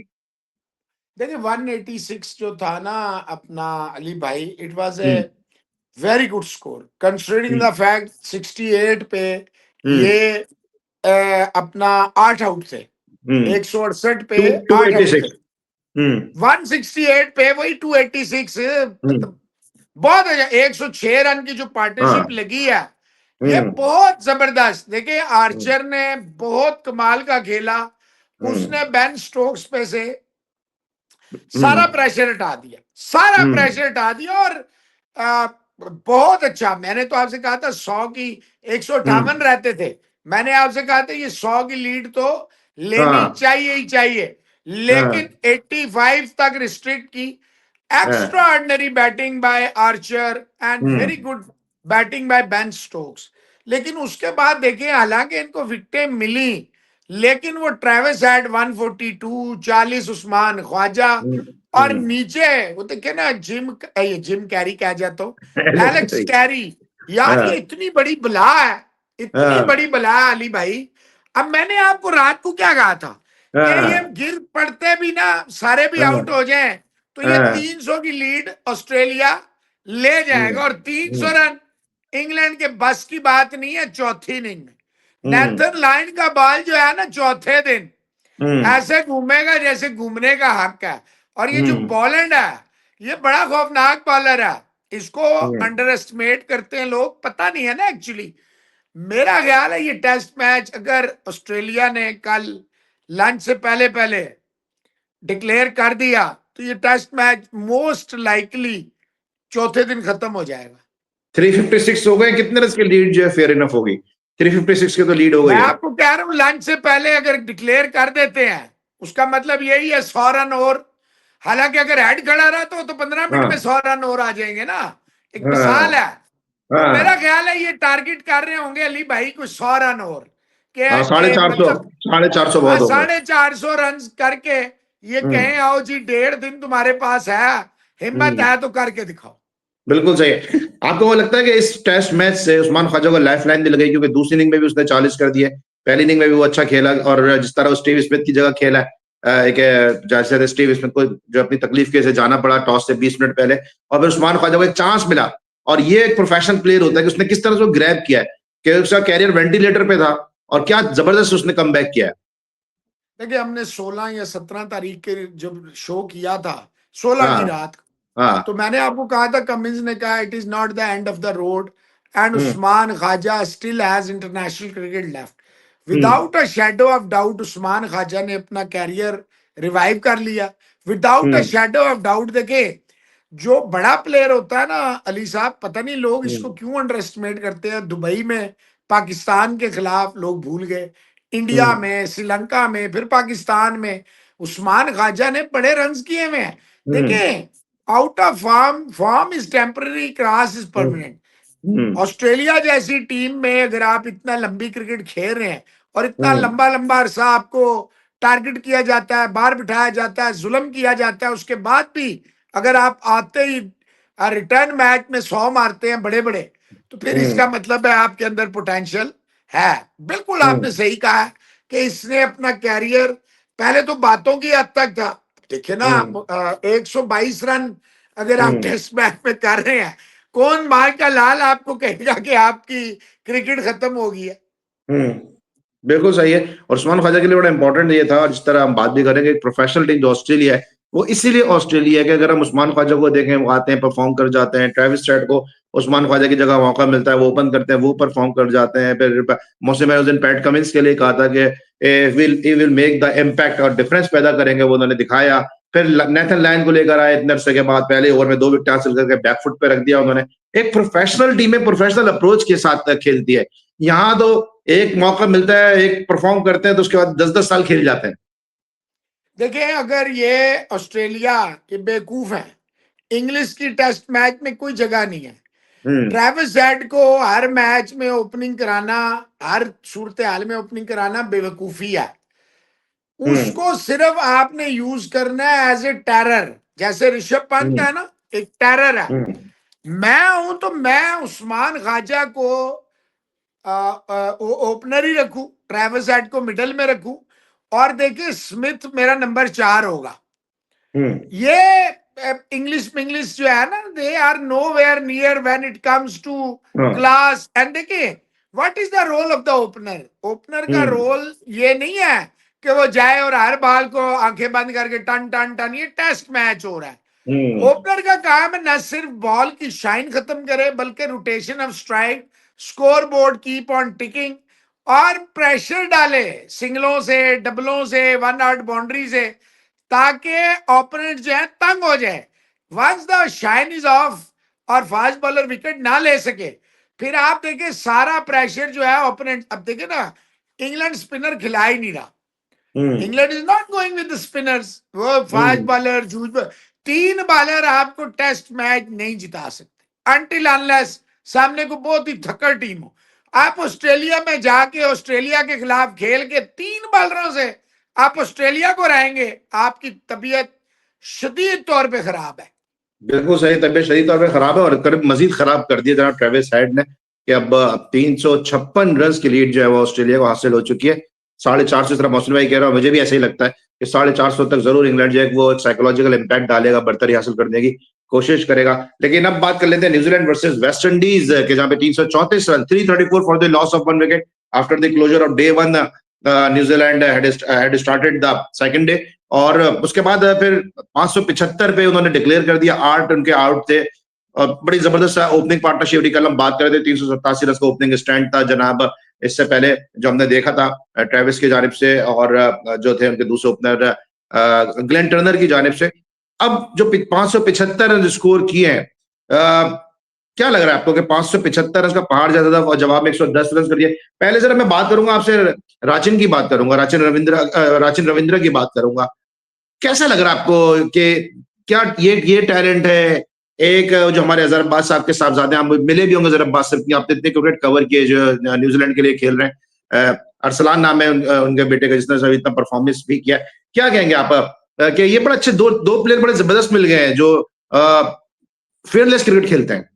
S2: देखिए 186 जो था ना अपना अली भाई, it was a
S1: hmm,
S2: very good score considering
S1: hmm,
S2: the fact 68 पे
S1: हम्म,
S2: ये अपना 8 आउट थे।
S1: हम्म,
S2: 168 पे
S1: टू टू
S2: 8 आउट
S1: एट्टी
S2: थे।
S1: सिक्स
S2: 168 पे वही 286,
S1: हम्म,
S2: बहुत अच्छा। 106 रन की जो
S1: हाँ,
S2: पार्टनरशिप लगी है, ये
S1: हम्म,
S2: बहुत जबरदस्त। देखिए
S1: हम्म,
S2: आर्चर ने बहुत कमाल का खेला।
S1: हम्म,
S2: उसने बेन स्टोक्स पे से
S1: हम्म,
S2: सारा प्रेशर हटा दिया, सारा
S1: हम्म,
S2: प्रेशर हटा दिया। और आ, बहुत अच्छा। मैंने तो आपसे कहा था 100 की, 158
S1: हम्म,
S2: रहते थे। मैंने आपसे कहा था ये 100 की लीड तो लेनी
S1: हाँ,
S2: चाहिए ही चाहिए, लेकिन
S1: हाँ,
S2: 85 तक रिस्ट्रिक्ट की।
S1: हाँ,
S2: extraordinary batting bye Archer and very
S1: hmm,
S2: good batting by Ben Stokes. लेकिन उसके बाद देखिए, हालांकि इनको विकेटें मिली, लेकिन वो ट्रेविस हेड 142, 40 उस्मान ख्वाजा,
S1: हम्म,
S2: और
S1: हम्म,
S2: नीचे वो देखिए ना ये जिम कैरी कह जाता हूँ,
S1: एलेक्स
S2: एलेक्स कैरी। यार ये
S1: हाँ,
S2: इतनी बड़ी बला है, इतनी
S1: हाँ,
S2: बड़ी बला है अली भाई। अब मैंने आपको रात को क्या कहा था कि ये
S1: हाँ,
S2: गिर पड़ते भी ना, सारे भी
S1: हाँ,
S2: आउट हो जाएं, तो ये
S1: हाँ,
S2: 300 की लीड ऑस्ट्रेलिया ले
S1: हम्म,
S2: जाएगा। और 300
S1: हम्म,
S2: रन इंग्लैंड के बस की बात नहीं है चौथी इनिंग में।
S1: हम्म,
S2: नेथन लाइन का बॉल जो है ना चौथे दिन
S1: हम्म,
S2: ऐसे घूमेगा जैसे घूमने का हक है। और ये जो
S1: हम्म,
S2: बॉलर है, ये बड़ा खौफनाक बॉलर है। इसको
S1: हम्म,
S2: अंडर एस्टिमेट करते हैं लोग, पता नहीं है ना एक्चुअली। मेरा ख्याल है ये टेस्ट मैच अगर ऑस्ट्रेलिया ने कल लंच से पहले पहले डिक्लेयर कर दिया, तो ये टेस्ट मैच मोस्ट लाइकली चौथे दिन खत्म हो जाएगा।
S1: 356 हो गए, कितने रन की लीड जो है फेयर इनफ होगी? 356 की तो लीड हो
S2: मैं
S1: गई है।
S2: आपको कह रहा हूं लंच से पहले अगर डिक्लेयर कर देते हैं, उसका मतलब यही है 100 रन और। हालांकि अगर हेड खड़ा रहा तो 15 मिनट में
S1: हाँ,
S2: 100 रन और आ जाएंगे ना, एक मिसाल
S1: हाँ,
S2: है। तो मेरा
S1: हाँ,
S2: ख्याल है ये टारगेट कर रहे होंगे अली भाई कुछ 100 रन और
S1: हाँ, साढ़े
S2: के
S1: चार सौ
S2: मतलब।
S1: 450
S2: हाँ,
S1: बहुत हो गए।
S2: 450 रन करके ये
S1: हम्म,
S2: कहें आओ जी 1.5 दिन तुम्हारे पास है, हिम्मत
S1: हम्म,
S2: है तो करके दिखाओ।
S1: बिल्कुल सही है। आपको वो लगता है कि इस टेस्ट मैच से उस्मान ख्वाजा को लाइफ लाइन दिल गई, क्योंकि दूसरी इनिंग में भी उसने 40 कर दिए, पहली इनिंग में भी वो अच्छा खेला, और जिस तरह वो स्टीव स्मिथ की जगह खेला है, एक जैसे स्टीव स्मिथ को जो अपनी तकलीफ के से जाना पड़ा टॉस से 20 मिनट पहले, और फिर उस्मान ख्वाजा को एक चांस मिला, और ये एक प्रोफेशनल प्लेयर होता है कि उसने किस तरह से वो ग्रैब किया है, कि उसका कैरियर वेंटिलेटर पे था, और क्या जबरदस्त उसने कम बैक किया है।
S2: देखिए हमने 16 या 17 तारीख के जब शो किया था, 16 की
S1: हाँ,
S2: रात, तो
S1: हाँ,
S2: मैंने आपको कहा था, कमिंस ने कहा it is not the end of the road and
S1: hmm,
S2: Usman Khawaja still has international cricket left.
S1: Hmm,
S2: without a shadow of doubt Usman Khawaja ने अपना कैरियर रिवाइव कर लिया, without a
S1: hmm,
S2: shadow of doubt. देखे, जो बड़ा प्लेयर होता है ना अली साहब, पता नहीं लोग इसको
S1: हम्म,
S2: क्यों अंडर एस्टिमेट करते हैं। दुबई में पाकिस्तान के खिलाफ लोग भूल गए, इंडिया
S1: हम्म,
S2: में, श्रीलंका में, फिर पाकिस्तान में उस्मान ख्वाजा ने बड़े रन किए हुए हैं।
S1: हम्म,
S2: देखें out of form is temporary, class is permanent. Australia जैसी टीम में अगर आप इतना लंबी क्रिकेट खेल रहे हैं और इतना लंबा लंबा अरसा आपको टारगेट किया जाता है, बाहर बिठाया जाता है, जुल्म किया जाता है, उसके बाद भी अगर आप आते ही रिटर्न मैच में 100 मारते हैं बड़े बड़े, तो फिर इसका मतलब है आपके अंदर पोटेंशियल है। बिल्कुल आपने सही कहा है कि इसने अपना कैरियर पहले तो बातों की हद तक था। देखिए ना, 122 रन अगर आप टेस्ट मैच में कर रहे हैं, कौन मार का लाल आपको कहेगा कि आपकी क्रिकेट खत्म हो गई है।
S1: बिल्कुल सही है। और उस्मान ख्वाजा के लिए बड़ा इंपॉर्टेंट ये था, जिस तरह हम बात भी करेंगे, एक प्रोफेशनल टीम जो ऑस्ट्रेलिया है, वो इसीलिए ऑस्ट्रेलिया है कि अगर हम उस्मान ख्वाजा को देखें, वो आते हैं, परफॉर्म कर जाते हैं। ट्रेविस हेड को उस्मान ख्वाजा की जगह मौका मिलता है, वो ओपन करते हैं, वो परफॉर्म कर जाते हैं। फिर मौसम उस दिन पैट कमिंस के लिए कहा था कि विल मेक द इम्पैक्ट और डिफरेंस पैदा करेंगे, वो उन्होंने दिखाया। फिर नेथन लायन को लेकर आए इतने अरसे के बाद, पहले ओवर में 2 विकेट हासिल करके बैकफुट पे रख दिया उन्होंने। एक प्रोफेशनल टीम है, प्रोफेशनल अप्रोच के साथ खेलती है। यहाँ तो एक मौका मिलता है, एक परफॉर्म करते हैं, तो उसके बाद 10-10 साल खेल जाते हैं।
S2: देखिए, अगर ये ऑस्ट्रेलिया के बेवकूफ हैं, इंग्लिश की टेस्ट मैच में कोई जगह नहीं है। ट्रेविस हेड को हर मैच में ओपनिंग कराना, हर सूरत हाल में ओपनिंग कराना बेवकूफी है। उसको सिर्फ आपने यूज करना है एज ए टेरर, जैसे ऋषभ पंत है ना, एक टेरर है। मैं हूं तो मैं उस्मान ख्वाजा को ओपनर ही रखूं, ट्रेविस हेड को मिडल में रखूं, और देखिए स्मिथ मेरा नंबर 4 होगा। ये इंग्लिश जो है ना, they are nowhere near when it comes to class. And देखिए, what is the role of the opener? Opener का रोल ये नहीं है कि वो जाए और हर बॉल को आंखें बंद करके टन टन टन, ये टेस्ट मैच हो रहा है। ओपनर का काम है न सिर्फ बॉल की शाइन खत्म करे, बल्कि rotation of strike, score board keep on ticking, और प्रेशर डाले सिंगलों से, डबलों से, 1 आउट बाउंड्री से, ताकि ओपोनेंट जो है तंग हो जाए। Once the shine is off और फास्ट बॉलर विकेट ना ले सके, फिर आप देखिए सारा प्रेशर जो है ओपोनेंट। अब देखिए ना, इंग्लैंड स्पिनर खिला ही नहीं रहा। England is not going with the spinners. वो फास्ट बॉलर, जूझ 3 बॉलर आपको टेस्ट मैच नहीं जिता सकते अनटिल अनलेस सामने को बहुत ही थक्कर टीम हो। आप ऑस्ट्रेलिया में जाके ऑस्ट्रेलिया के खिलाफ खेल के 3 बॉलरों से आप ऑस्ट्रेलिया को रहेंगे, आपकी तबीयत शदीद तौर पे खराब है।
S1: बिल्कुल सही, तबीयत शदीद तौर पे खराब है। और कर मजीद खराब कर दिया जनाब ट्रेविस हेड ने, कि अब 356 रन की लीड जो है वो ऑस्ट्रेलिया को हासिल हो चुकी है। 450 तरह मौसम भाई कह रहा हूँ, मुझे भी ऐसे ही लगता है कि 450 तक जरूर इंग्लैंड जो है वो साइकोलॉजिकल इंपैक्ट डालेगा, बढ़तरी हासिल करने की कोशिश करेगा। लेकिन अब बात कर लेते हैं न्यूजीलैंड वर्सेस वेस्ट इंडीज के, जहां पे 334 run, 334 for the loss of 1 wicket after the closure of day 1। New Zealand had started the second day, और उसके बाद फिर 575 पे उन्होंने डिक्लेयर कर दिया। 8 उनके आउट थे, और बड़ी जबरदस्त ओपनिंग पार्टनरशिप की कल हम बात कर रहे थे। 387 रन का ओपनिंग स्टैंड था जनाब, इससे पहले जो हमने देखा था ट्रेविस की जानिब से, और जो थे उनके दूसरे ओपनर ग्लेन टर्नर की जानिब से। अब जो 575 रन स्कोर किए हैं, क्या लग रहा है आपको कि 575 रन का पहाड़ जाता था और जवाब में 110 रन कर दिए? पहले जरा मैं बात करूंगा आपसे, राचिन की बात करूंगा, राचिन रविंद्र की बात करूंगा। कैसा लग रहा है आपको कि क्या ये टैलेंट है? एक जो हमारे अजहर अब्बास साहब के साहबजादे, आप मिले भी होंगे अजहर अब्बास साहब की, आपने इतने क्रिकेट कवर किए जो न्यूजीलैंड के लिए खेल रहे हैं। अरसलान नाम है उनके बेटे का, जिसने सब इतना परफॉर्मेंस भी किया। क्या कहेंगे आप कि ये बड़ा अच्छे दो प्लेयर बड़े जबरदस्त मिल गए हैं जो फेयरलेस क्रिकेट खेलते हैं?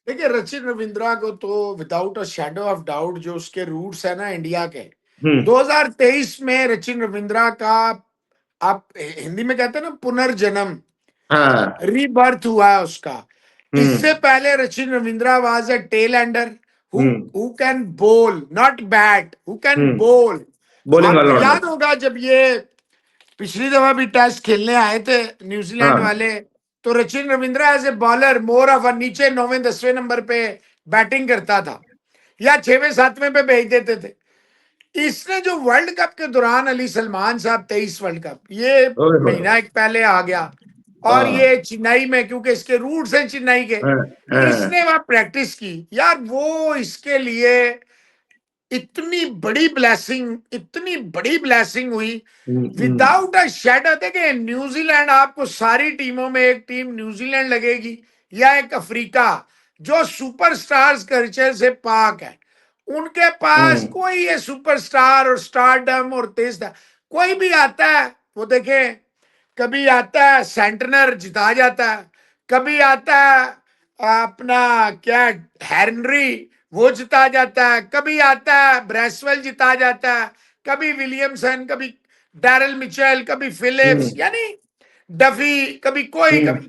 S2: देखिए, रचिन रविंद्रा को तो without a shadow of doubt, जो उसके रूट्स है ना इंडिया के, 2023 में रचिन रविंद्रा का, आप हिंदी में कहते हैं ना, पुनर्जन्म,
S1: हाँ,
S2: रीबर्थ हुआ है उसका। इससे पहले Rachin Ravindra was a tail ender who can bowl, not bat, who can bowl.
S1: Bowling
S2: आपको
S1: ऑलराउंडर।
S2: याद होगा जब ये पिछली दफा भी टेस्ट खेलने आए थे न्यूजीलैंड
S1: हाँ,
S2: वाले, तो Rachin Ravindra as a bowler more of नीचे 9वें-10वें नंबर पे बैटिंग करता था, या 6वें-7वें पे भेज देते थे। इसने जो वर्ल्ड कप के दौरान, अली सलमान साहब 23 वर्ल्ड कप, ये
S1: ओए होए,
S2: महीना एक पहले आ गया, और
S1: हाँ,
S2: ये चेन्नई में, क्योंकि इसके रूट्स हैं चेन्नई के,
S1: हाँ, हाँ,
S2: इसने वहां प्रैक्टिस की यार। वो इसके लिए इतनी बड़ी ब्लेसिंग हुई
S1: हम्म,
S2: विदाउट अ शेडो। देखिए न्यूजीलैंड, आपको सारी टीमों में एक टीम न्यूजीलैंड लगेगी या एक अफ्रीका जो सुपरस्टार्स कल्चर से पाक है, उनके पास
S1: हम्म,
S2: कोई ये सुपरस्टार और स्टारडम और तेज कोई भी आता है, वो देखे कभी आता है सेंटनर जिता जाता है, कभी आता है अपना क्या हेनरी वो जिता जाता है, कभी आता है ब्रेसवेल जिता जाता है, कभी विलियमसन, कभी डैरल मिचेल, कभी फिलिप्स,
S1: हम्म,
S2: यानी डफी, कभी कोई
S1: हम्म,
S2: कभी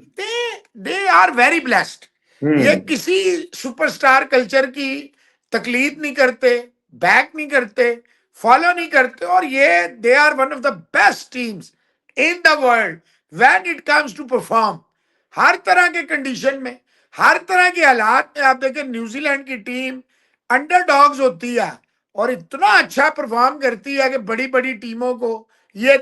S2: दे आर वेरी ब्लेस्ड। ये
S1: हम्म,
S2: किसी सुपरस्टार कल्चर की तकलीद नहीं करते, बैक नहीं करते, फॉलो नहीं करते, और ये they are one of the best teams in the world when it comes to perform. हर तरह के कंडीशन में, हर तरह के हालात में आप देखें न्यूजीलैंड की टीम अंडरडॉग्स होती है और इतना अच्छा परफॉर्म करती है कि बड़ी बड़ी टीमों को ये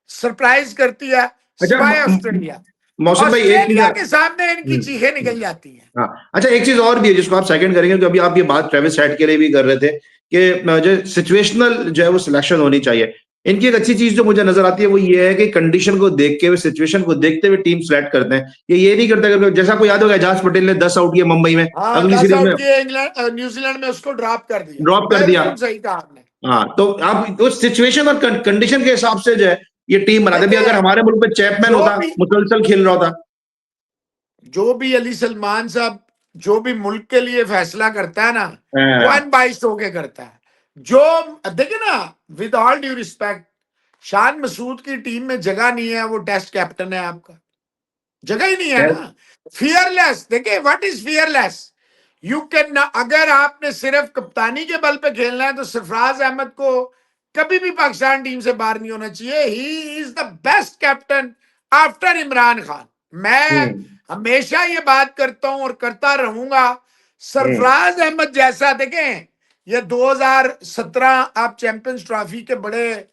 S2: सरप्राइज करती है।
S1: अच्छा
S2: सिवाय ऑस्ट्रेलिया,
S1: मौसम भाई एक चीज।
S2: ऑस्ट्रेलिया के सामने इनकी चीखें निकल जाती हैं।
S1: हाँ अच्छा, एक चीज और भी है जिसको आप सेकंड करेंगे, क्योंकि अभी आप ये बात ट्रेविस हेड के लिए भी कर रहे थे कि जो सिचुएशनल जो है वो सिलेक्शन होनी चाहिए। इनकी एक अच्छी चीज जो मुझे नजर आती है वो ये है कि कंडीशन को देखते हुए, सिचुएशन को देखते हुए टीम सेलेक्ट करते हैं। ये नहीं करते कि जैसा कोई याद होगा एजाज पटेल ने 10 आउट किए मुंबई में,
S2: हाँ,
S1: अगली
S2: 10
S1: सीरीज में
S2: आउट किए इंग्लैंड न्यूजीलैंड में, उसको ड्रॉप कर दिया।
S1: ड्रॉप कर दिया।
S2: बिल्कुल सही कहा आपने।
S1: हाँ तो आप उस सिचुएशन और कंडीशन के हिसाब से जो है ये टीम बनाते भी।
S2: देखिए
S1: अगर हमारे मुल्क में चैपमैन
S2: जो
S1: होता,
S2: भी
S1: मुसलसल खेल रहा
S2: अली सलमान साहब जो भी मुल्क के लिए फैसला करता है ना, वो
S1: होता।
S2: अनबाइस्ड होके करता है। जो देखिए ना, with all due respect, Shan Masood की टीम में जगह नहीं है, वो टेस्ट कैप्टन है आपका, जगह ही नहीं है ना। फियरलेस, देखिए what is fearless, you can, अगर आपने सिर्फ कप्तानी के बल पे खेलना है तो सरफराज अहमद को कभी भी पाकिस्तान टीम से बाहर नहीं होना चाहिए। He is the best captain after Imran Khan. मैं
S1: हम्म,
S2: हमेशा ये बात करता हूं और करता रहूंगा।
S1: हम्म,
S2: सरफराज अहमद जैसा, देखें ये 2017 आप चैंपियंस ट्रॉफी के बड़े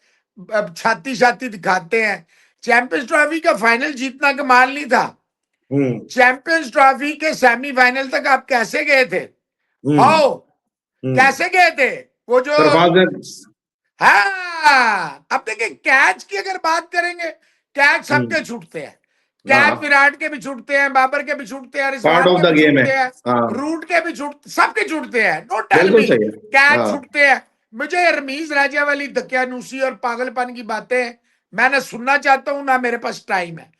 S2: अब छाती छाती दिखाते हैं। चैंपियंस ट्रॉफी का फाइनल जीतना कमाल नहीं था,
S1: हम्म,
S2: चैंपियंस ट्रॉफी के सेमीफाइनल तक आप कैसे गए थे?
S1: हम्म,
S2: हाउ,
S1: हम्म।
S2: कैसे गए थे? वो जो,
S1: सरफराज ने
S2: हाँ अब देखिए कैच की अगर बात करेंगे, कैच
S1: हम्म,
S2: सबके छूटते हैं। कैच
S1: हाँ
S2: विराट के भी छूटते हैं, बाबर के भी छूटते हैं,
S1: पार्ट
S2: रिजवान
S1: ऑफ
S2: के
S1: द
S2: भी
S1: गेम है।
S2: छूटते हैं,
S1: हाँ
S2: रूट के भी छूट, सबके छूटते हैं। नो टेल
S1: बिल्कुल
S2: मी,
S1: सही है।
S2: कैच
S1: हाँ
S2: छूटते हैं। मुझे रमीज राजा वाली दकियानूसी और पागलपन की बातें मैं ना सुनना चाहता हूं, ना मेरे पास टाइम है।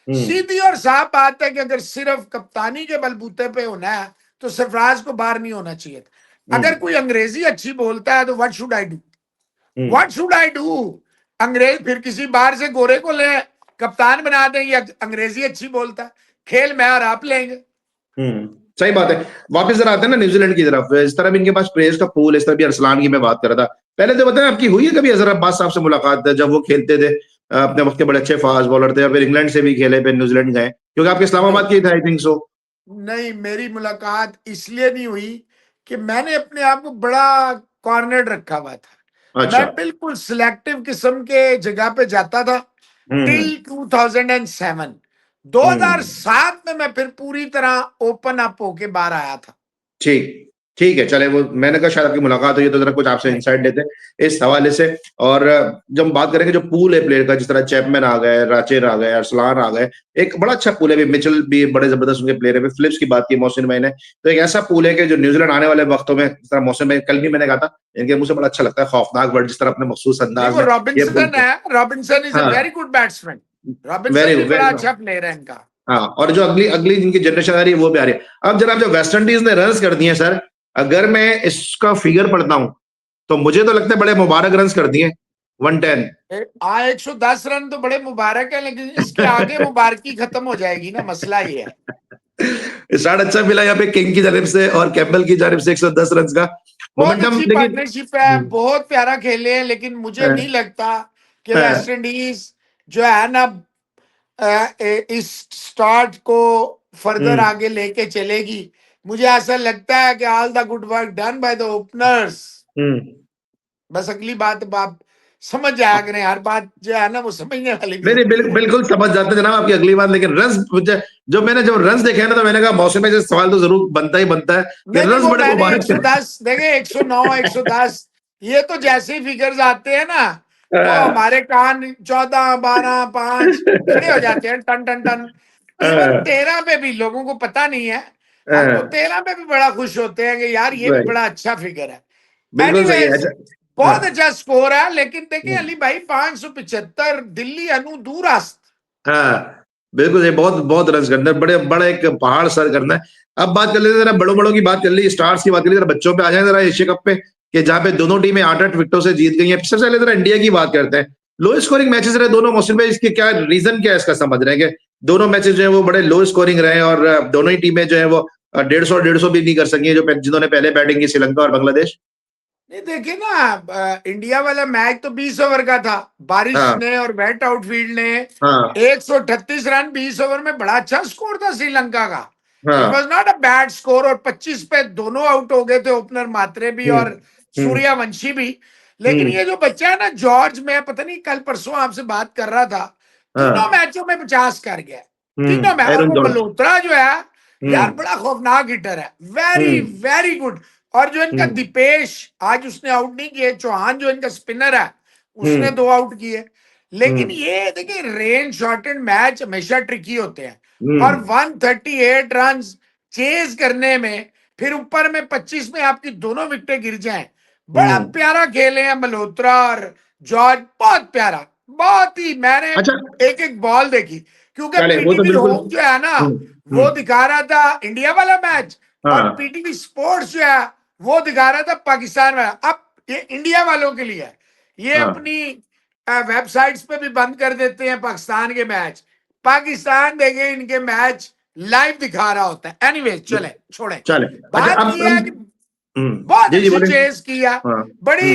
S1: हम्म,
S2: सीधी और साफ बात है कि अगर सिर्फ कप्तानी के बलबूते पे होना है तो सरफराज को बाहर नहीं होना चाहिए था। अगर
S1: हम्म,
S2: कोई अंग्रेजी अच्छी बोलता है तो what should I do,
S1: hmm,
S2: what should I do? अंग्रेज फिर किसी बाहर से गोरे को ले कप्तान बना दें, या अंग्रेजी अच्छी बोलता है, खेल मैं और आप लेंगे।
S1: हम्म। सही बात है। वापस जरा आते हैं ना न्यूजीलैंड की तरफ। इस तरह भी इनके पास प्लेयर्स का पूल, इस तरह भी अरसलान की मैं बात कर रहा था। पहले तो बताएं आपकी हुई है कभी अजहर अब्बास साहब से मुलाकात जब वो खेलते थे? अपने वक्त के बड़े अच्छे फास्ट बॉलर थे, फिर इंग्लैंड से भी खेले, फिर न्यूजीलैंड गए, क्योंकि आपके
S2: नहीं
S1: इस्लामाबाद की था आई थिंक सो।
S2: नहीं, मेरी मुलाकात इसलिए नहीं हुई कि मैंने अपने आप को बड़ा कॉर्नर्ड रखा हुआ था। मैं
S1: अच्छा।
S2: बिल्कुल सिलेक्टिव किस्म के जगह पे जाता था
S1: हम्म,
S2: टिल 2007।
S1: हम्म।
S2: 2007 में मैं फिर पूरी तरह ओपन अप होके बाहर आया था।
S1: ठीक ठीक है, चले वो मैंने कहा शायद आपकी मुलाकात हुई है तो जरा कुछ आपसे
S2: नहीं,
S1: इंसाइट लेते हैं इस हवाले से। और जब हम बात करेंगे जो पूल है प्लेयर का, जिस तरह चैपमैन आ गए, राचेर आ गए, अरसलान आ गए, एक बड़ा अच्छा पूल है। मिचेल भी बड़े जबरदस्त उनके प्लेयर है। फिलिप्स की बात की मोहसिन भाई ने, तो एक ऐसा पूल है कि जो न्यूजीलैंड आने वाले वक्तों में, जिस तरह मोहसिन भाई कल भी मैंने कहा था, इनके मुंह से बड़ा अच्छा लगता है खौफनाक वर्ड, जिस तरह अपने मखसूस
S2: नहीं
S1: अंदाज
S2: वो
S1: में ये
S2: रॉबिन्सन
S1: बोलते हैं।
S2: है, रॉबिन्सन इज अ
S1: हाँ
S2: very good batsman. Robinson
S1: very
S2: भी बड़ा
S1: वेरी।
S2: अच्छा प्लेयर है इनका।
S1: हाँ और जो अगली अगली जिनकी जनरेशन आ रही है वो भी आ रही है। अब जनाब जो वेस्ट इंडीज ने रन कर दिए सर, अगर मैं इसका फिगर पढ़ता हूं तो मुझे तो लगता है बड़े मुबारक रन कर दिए, 110।
S2: 110 रन तो बड़े मुबारक है, लेकिन इसके आगे मुबारकी खत्म हो जाएगी ना, मसला ये है।
S1: स्टार्ट अच्छा मिला यहाँ पे किंग की जानब से और कैम्बल की जानब से 110 रन का
S2: बहुत
S1: मोमेंटम,
S2: अच्छी
S1: लेकिन
S2: पार्टनरशिप है, बहुत प्यारा खेले हैं, लेकिन मुझे नहीं लगता कि वेस्ट इंडीज जो है ना इस स्टार्ट को फर्दर आगे लेके चलेगी। मुझे ऐसा लगता है कि all the good work done by the openers. बस अगली बात अब आप समझ जाया करें, हर बात जो है ना वो समझने वाली भी
S1: नहीं नहीं
S2: होती है।
S1: बिल्कुल समझ जाते हैं जनाब आपकी अगली बात। लेकिन रन्स जो मैंने जब रन्स देखे ना, तो मैंने कहा मौसम में से सवाल तो जरूर बनता ही बनता है कि
S2: नहीं नहीं,
S1: रन्स
S2: वो
S1: बड़े
S2: मैंने
S1: मुबारक थे।
S2: 110 देखे, 109 110 ये तो जैसे ही फिगर्स आते हैं ना, तो
S1: हाँ,
S2: हमारे कान 14, 12, 5 खड़े हो जाते हैं, टन टन टन। इवन
S1: हाँ,
S2: 13 पे भी लोगों को पता नहीं है। हम तो
S1: हाँ,
S2: 13 पे भी बड़ा खुश होते हैं कि यार ये भी
S1: right,
S2: बड़ा अच्छा फिगर है।
S1: बिल्कुल सही है।
S2: एनीवेज,
S1: अच्छा, हाँ,
S2: बहुत अच्छा स्कोर है, लेकिन देखिए
S1: हम्म,
S2: अली भाई 575, दिल्ली अनु दूरस्त।
S1: हाँ, बिल्कुल ये बहुत बहुत रन करना है, बड़े बड़ा एक पहाड़ सर करना है। अब बात कर लेते हैं, जरा बड़ों बड़ों की बात कर ली, स्टार्स की बात कर ली, जरा बच्चों पे आ जाए जरा एशिया कप पे, कि जहाँ पे दोनों टीमें 8-8 विकेटों से जीत गई हैं। सबसे पहले जरा इंडिया की बात करते हैं। लो स्कोरिंग मैचेस रहे दोनों मौसम में, इसके क्या रीजन क्या है इसका समझ रहे हैं कि दोनों मैचेस जो है वो बड़े लो स्कोरिंग रहे, और दोनों ही टीमें जो है वो 150 भी नहीं कर सकी हैं, जो जिन्होंने पहले बैटिंग की, श्रीलंका और बांग्लादेश।
S2: नहीं देखिए ना, इंडिया वाला मैच तो 20 ओवर का था। बारिश
S1: हाँ,
S2: ने और वेट आउटफील्ड ने
S1: हाँ,
S2: 138 रन 20 ओवर में, बड़ा अच्छा स्कोर था श्रीलंका का। इट
S1: हाँ,
S2: was not a bad score. और 25 पे दोनों आउट हो गए थे, ओपनर मात्रे भी
S1: हम्म,
S2: और
S1: हम्म,
S2: सूर्यवंशी भी। लेकिन
S1: हम्म,
S2: ये जो बच्चा है ना जॉर्ज, मैं पता नहीं कल परसों आपसे बात कर रहा था, तीनों
S1: हाँ,
S2: मैचों में 50 कर गया। तीनों में। और
S1: एरन
S2: वो
S1: जॉर्ज।
S2: मल्होत्रा जो है यार,
S1: हम्म,
S2: बड़ा खौफनाक हिटर है, वेरी
S1: हम्म,
S2: वेरी गुड। और जो इनका
S1: हम्म,
S2: दीपेश, आज उसने आउट नहीं किए। चौहान जो इनका स्पिनर है, उसने
S1: हम्म,
S2: 2 आउट किए। लेकिन
S1: हम्म,
S2: ये देखिए, रेन शॉर्टेड मैच हमेशा ट्रिकी होते हैं। और
S1: हम्म,
S2: 138 रन चेज करने में, फिर ऊपर में 25 में आपकी दोनों विकेटें गिर जाएं, बड़ा
S1: हम्म।
S2: प्यारा खेले हैं मल्होत्रा और जॉर्ज, बहुत प्यारा। बहुत ही, मैंने
S1: अच्छा,
S2: एक एक बॉल देखी, क्योंकि
S1: चले वो तो
S2: पीटीवी
S1: बिल्कुल।
S2: होम जो है ना,
S1: हम्म,
S2: वो
S1: हम्म,
S2: दिखा रहा था इंडिया वाला मैच, और
S1: हाँ,
S2: पीटीवी स्पोर्ट्स जो है वो दिखा रहा था पाकिस्तान वाला। अब ये इंडिया वालों के लिए है, ये
S1: हाँ,
S2: अपनी वेबसाइट्स पे भी बंद कर देते हैं पाकिस्तान के मैच। पाकिस्तान देखे इनके मैच लाइव दिखा रहा होता है। एनीवेज, चले छोड़े।
S1: चले। अच्छा,
S2: बात
S1: अब
S2: यह
S1: हम,
S2: है कि बहुत
S1: जी जी
S2: अच्छी
S1: बोले।
S2: चेज किया,
S1: हाँ,
S2: बड़ी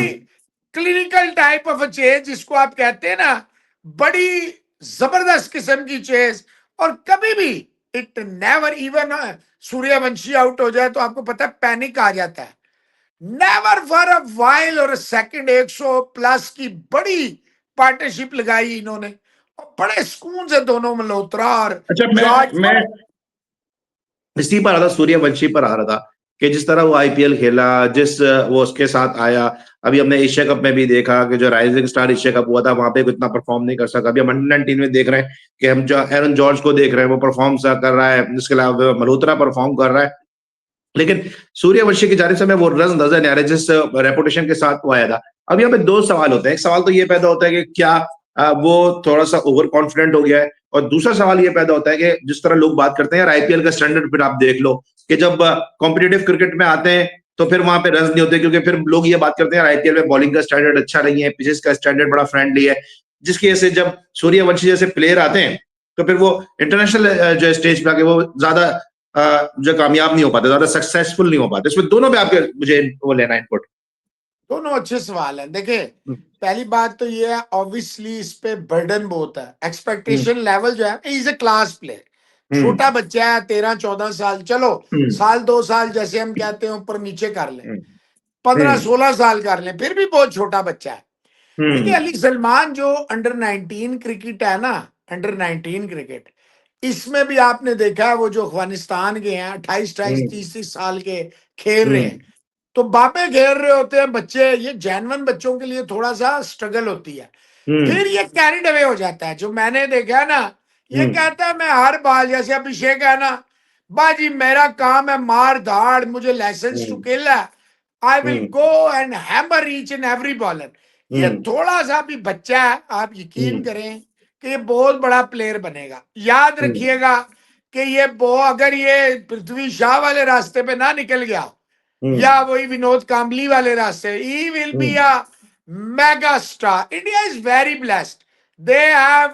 S2: clinical type of a chase जिसको आप कहते हैं ना, बड़ी जबरदस्त किस्म की चेज। और कभी भी it never even, Suryavanshi out हो जाए तो आपको पता है पैनिक आ जाता है। नेवर फॉर अ वाइल और सेकंड 100 प्लस की बड़ी पार्टनरशिप लगाई इन्होंने, और बड़े सुकून से दोनों मल्होत्रा और
S1: अच्छा,
S2: जॉर्ज।
S1: मैं इसी पर आ रहा था, सूर्यवंशी पर आ रहा था, कि जिस तरह वो आईपीएल खेला, जिस वो उसके साथ आया। अभी हमने एशिया कप में भी देखा कि जो राइजिंग स्टार एशिया कप हुआ था वहां पे इतना परफॉर्म नहीं कर सका। अभी हम अंडर 19 में देख रहे हैं कि हम जो एरन जॉर्ज को देख रहे हैं वो परफॉर्म कर रहा है, इसके अलावा मल्होत्रा परफॉर्म कर रहा है। लेकिन सूर्यवंशी की जाने से हमें वो रन नजर नहीं आ रहे जिस रेपुटेशन के साथ वो आया था। अब यहाँ पे दो सवाल होते हैं। एक सवाल तो ये पैदा होता है कि क्या वो थोड़ा सा ओवर कॉन्फिडेंट हो गया है, और दूसरा सवाल ये पैदा होता है कि जिस तरह लोग बात करते हैं यार आईपीएल का स्टैंडर्ड, फिर आप देख लो कि जब कॉम्पिटेटिव क्रिकेट में आते हैं तो फिर वहां पे रन नहीं होते, क्योंकि फिर लोग ये बात करते हैं यार आईपीएल में बॉलिंग का स्टैंडर्ड अच्छा नहीं है, पिचेस का स्टैंडर्ड बड़ा फ्रेंडली है। जिसकी वजह से जब सूर्यवंशी जैसे प्लेयर आते हैं तो फिर वो इंटरनेशनल जो स्टेज पे आके वो ज्यादा जो कामयाब नहीं हो पाते, ज्यादा सक्सेसफुल नहीं हो पाते। इसमें दोनों पे आपके मुझे वो लेना इनपुट।
S2: दोनों अच्छे सवाल हैं। देखिए, पहली बात तो ये है, ऑब्वियसली इस पे बर्डन बहुत है। एक्सपेक्टेशन लेवल जो है, इज ए क्लास प्लेयर। छोटा बच्चा है, 13-14 साल, चलो साल 2 साल जैसे हम कहते हैं ऊपर नीचे कर लें, 15-16 साल कर लें, फिर भी बहुत छोटा बच्चा है। देखिए अली सलमान जो अंडर 19 क्रिकेट है ना, अंडर 19 क्रिकेट, इसमें भी आपने देखा है वो जो अफगानिस्तान के हैं, 28-28 30 30 साल के खेल रहे हैं। तो बापे खेल रहे होते हैं बच्चे, ये जैनवन बच्चों के लिए थोड़ा सा स्ट्रगल होती है। फिर ये कैरिड अवे हो जाता है। जो मैंने देखा है ना, ये कहता है मैं हर बाल, जैसे अभिषेक है ना, बाजी मेरा काम है मार धाड़, मुझे लाइसेंस टू किल है, I will go and hammer each and every bowler. ये थोड़ा सा भी बच्चा है, आप यकीन करें कि ये बहुत बड़ा प्लेयर बनेगा। याद रखिएगा कि ये अगर ये पृथ्वी शाह वाले रास्ते पे ना निकल गया, या वही विनोद कांबली वाले रास्ते, he will be a mega star. India is very blessed, they have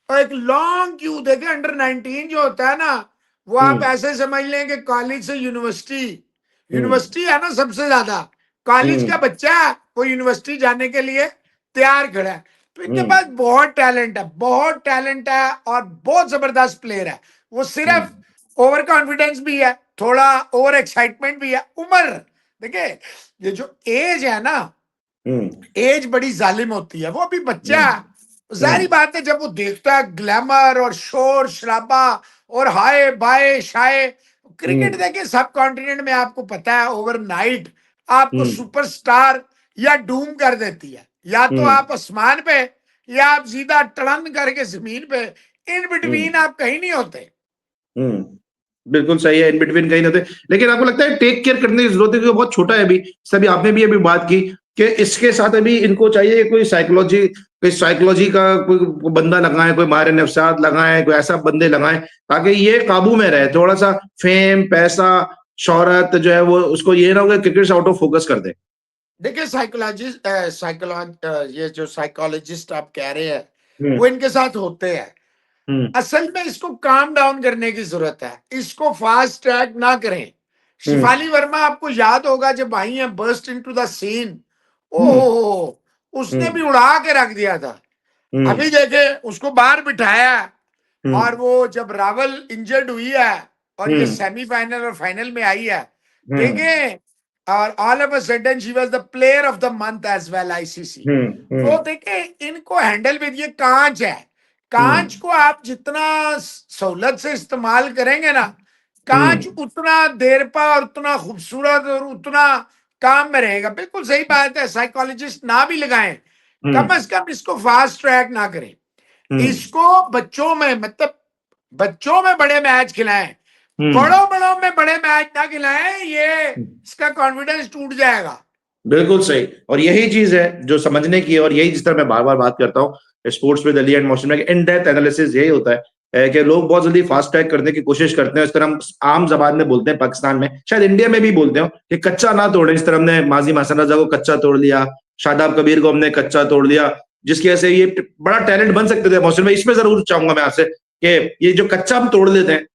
S2: एक लॉन्ग क्यू। देखे अंडर 19 जो होता है ना, वो आप ऐसे समझ लें कि कॉलेज से यूनिवर्सिटी, यूनिवर्सिटी है ना सबसे ज्यादा, कॉलेज का बच्चा है वो यूनिवर्सिटी जाने के लिए तैयार खड़ा है। तो इनके पास बहुत टैलेंट है, बहुत टैलेंट है, और बहुत जबरदस्त प्लेयर है। वो सिर्फ ओवर कॉन्फिडेंस भी है, थोड़ा ओवर एक्साइटमेंट भी है, उम्र। देखिए, ये जो एज है ना, एज बड़ी जालिम होती है। वो अभी बच्चा है, जाहिर बात है जब वो देखता है ग्लैमर और शोर शराबा और हाय बाय शाय, क्रिकेट देखिए सब कॉन्टिनेंट में आपको पता है ओवरनाइट आपको सुपरस्टार या डूम कर देती है। या तो आप आसमान पे या आप सीधा टड़न करके जमीन पे, इन बिटवीन आप कहीं नहीं होते।
S1: बिल्कुल सही है, इन बिटवीन कहीं नहीं होते। लेकिन आपको लगता है टेक केयर करने की जरूरत है, क्योंकि बहुत छोटा है अभी, सभी आपने भी अभी बात की कि इसके साथ अभी इनको चाहिए कोई साइकोलॉजी का कोई बंदा लगाए, कोई माहिर नफ्सियात लगाए, कोई ऐसा बंदे लगाए ताकि ये काबू में रहे। थोड़ा सा फेम, पैसा, शोहरत जो है वो उसको ये ना हो कि क्रिकेट से आउट ऑफ फोकस कर दे।
S2: देखिए ये जो साइकोलॉजिस्ट आप कह रहे हैं,
S1: हम्म
S2: वो इनके साथ होते हैं।
S1: हम्म
S2: असल में इसको काम डाउन करने की जरूरत है, इसको फास्ट ट्रैक ना करें।
S1: हम्म
S2: शिफाली वर्मा आपको याद होगा जब आई है बर्स्ट इनटू द सीन,
S1: हम्म
S2: ओहो, उसने भी
S1: हम्म
S2: उड़ा के रख दिया था।
S1: हम्म
S2: अभी देखे उसको बाहर बिठाया, और
S1: हम्म
S2: वो जब रावल इंजर्ड हुई है और ये
S1: हम्म
S2: सेमीफाइनल और फाइनल में आई है,
S1: हम्म
S2: देखें, और all of a sudden she was the player of the month as well ICC.
S1: हम्म
S2: तो देखें इनको हैंडल विद, ये कांच है, कांच
S1: हम्म
S2: को आप जितना सहूलत से इस्तेमाल करेंगे ना, कांच
S1: हम्म
S2: उतना देर पा और उतना खूबसूरत और उतना काम में रहेगा। बिल्कुल सही बात है, साइकोलॉजिस्ट ना भी लगाएं, कम
S1: हम्म
S2: से कम इसको फास्ट ट्रैक ना करें।
S1: हम्म
S2: इसको बच्चों में, मतलब बच्चों में बड़े मैच खिलाएं,
S1: हम्म
S2: बड़ों बड़ों में बड़े मैच ना खिलाएं, ये इसका कॉन्फिडेंस टूट जाएगा।
S1: बिल्कुल सही। और यही चीज है जो समझने की है, और यही जिस तरह मैं बार बार बात करता हूँ sports with Ali and Mohsin में, इन डेप्थ एनालिसिस यही होता है कि लोग बहुत जल्दी फास्ट ट्रैक करने की कोशिश करते हैं। इस तरह हम आम जबान में बोलते हैं, पाकिस्तान में, शायद इंडिया में भी बोलते हो कि कच्चा ना तोड़े। इस तरह हमने माजी महसन रजा को कच्चा तोड़ लिया, शादाब कबीर को हमने कच्चा तोड़ लिया, जिसकी वजह से ये बड़ा टैलेंट बन सकते थे। मोहसिन भाई, इसमें जरूर चाहूंगा मैं आपसे कि ये जो कच्चा हम तोड़ लेते हैं,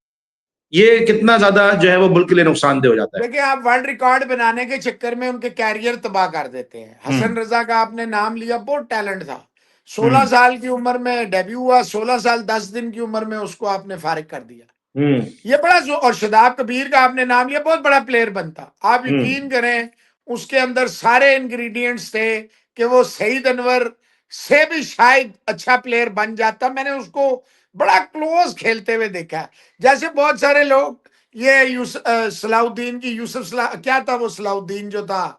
S1: ये कितना ज्यादा जो है वो मुल्क के लिए नुकसानदेह हो जाता है।
S2: देखिए आप वर्ल्ड रिकॉर्ड बनाने के चक्कर में उनके कैरियर तबाह कर देते हैं। हसन
S1: हम्म
S2: रजा का आपने नाम लिया, बहुत टैलेंट था, 16
S1: हम्म
S2: साल की उम्र में डेब्यू हुआ, 16 साल 10 दिन की उम्र में उसको आपने फारिग कर दिया।
S1: हम्म
S2: ये और शादाब कबीर का आपने नाम लिया, बहुत बड़ा प्लेयर बनता। आप यकीन करें उसके अंदर सारे इंग्रेडिएंट्स थे कि वो सईद अनवर से भी शायद अच्छा प्लेयर बन जाता। मैंने उसको बड़ा क्लोज खेलते हुए देखा है। जैसे बहुत सारे लोग ये सलाउद्दीन की क्या था वो सलाउद्दीन जो था,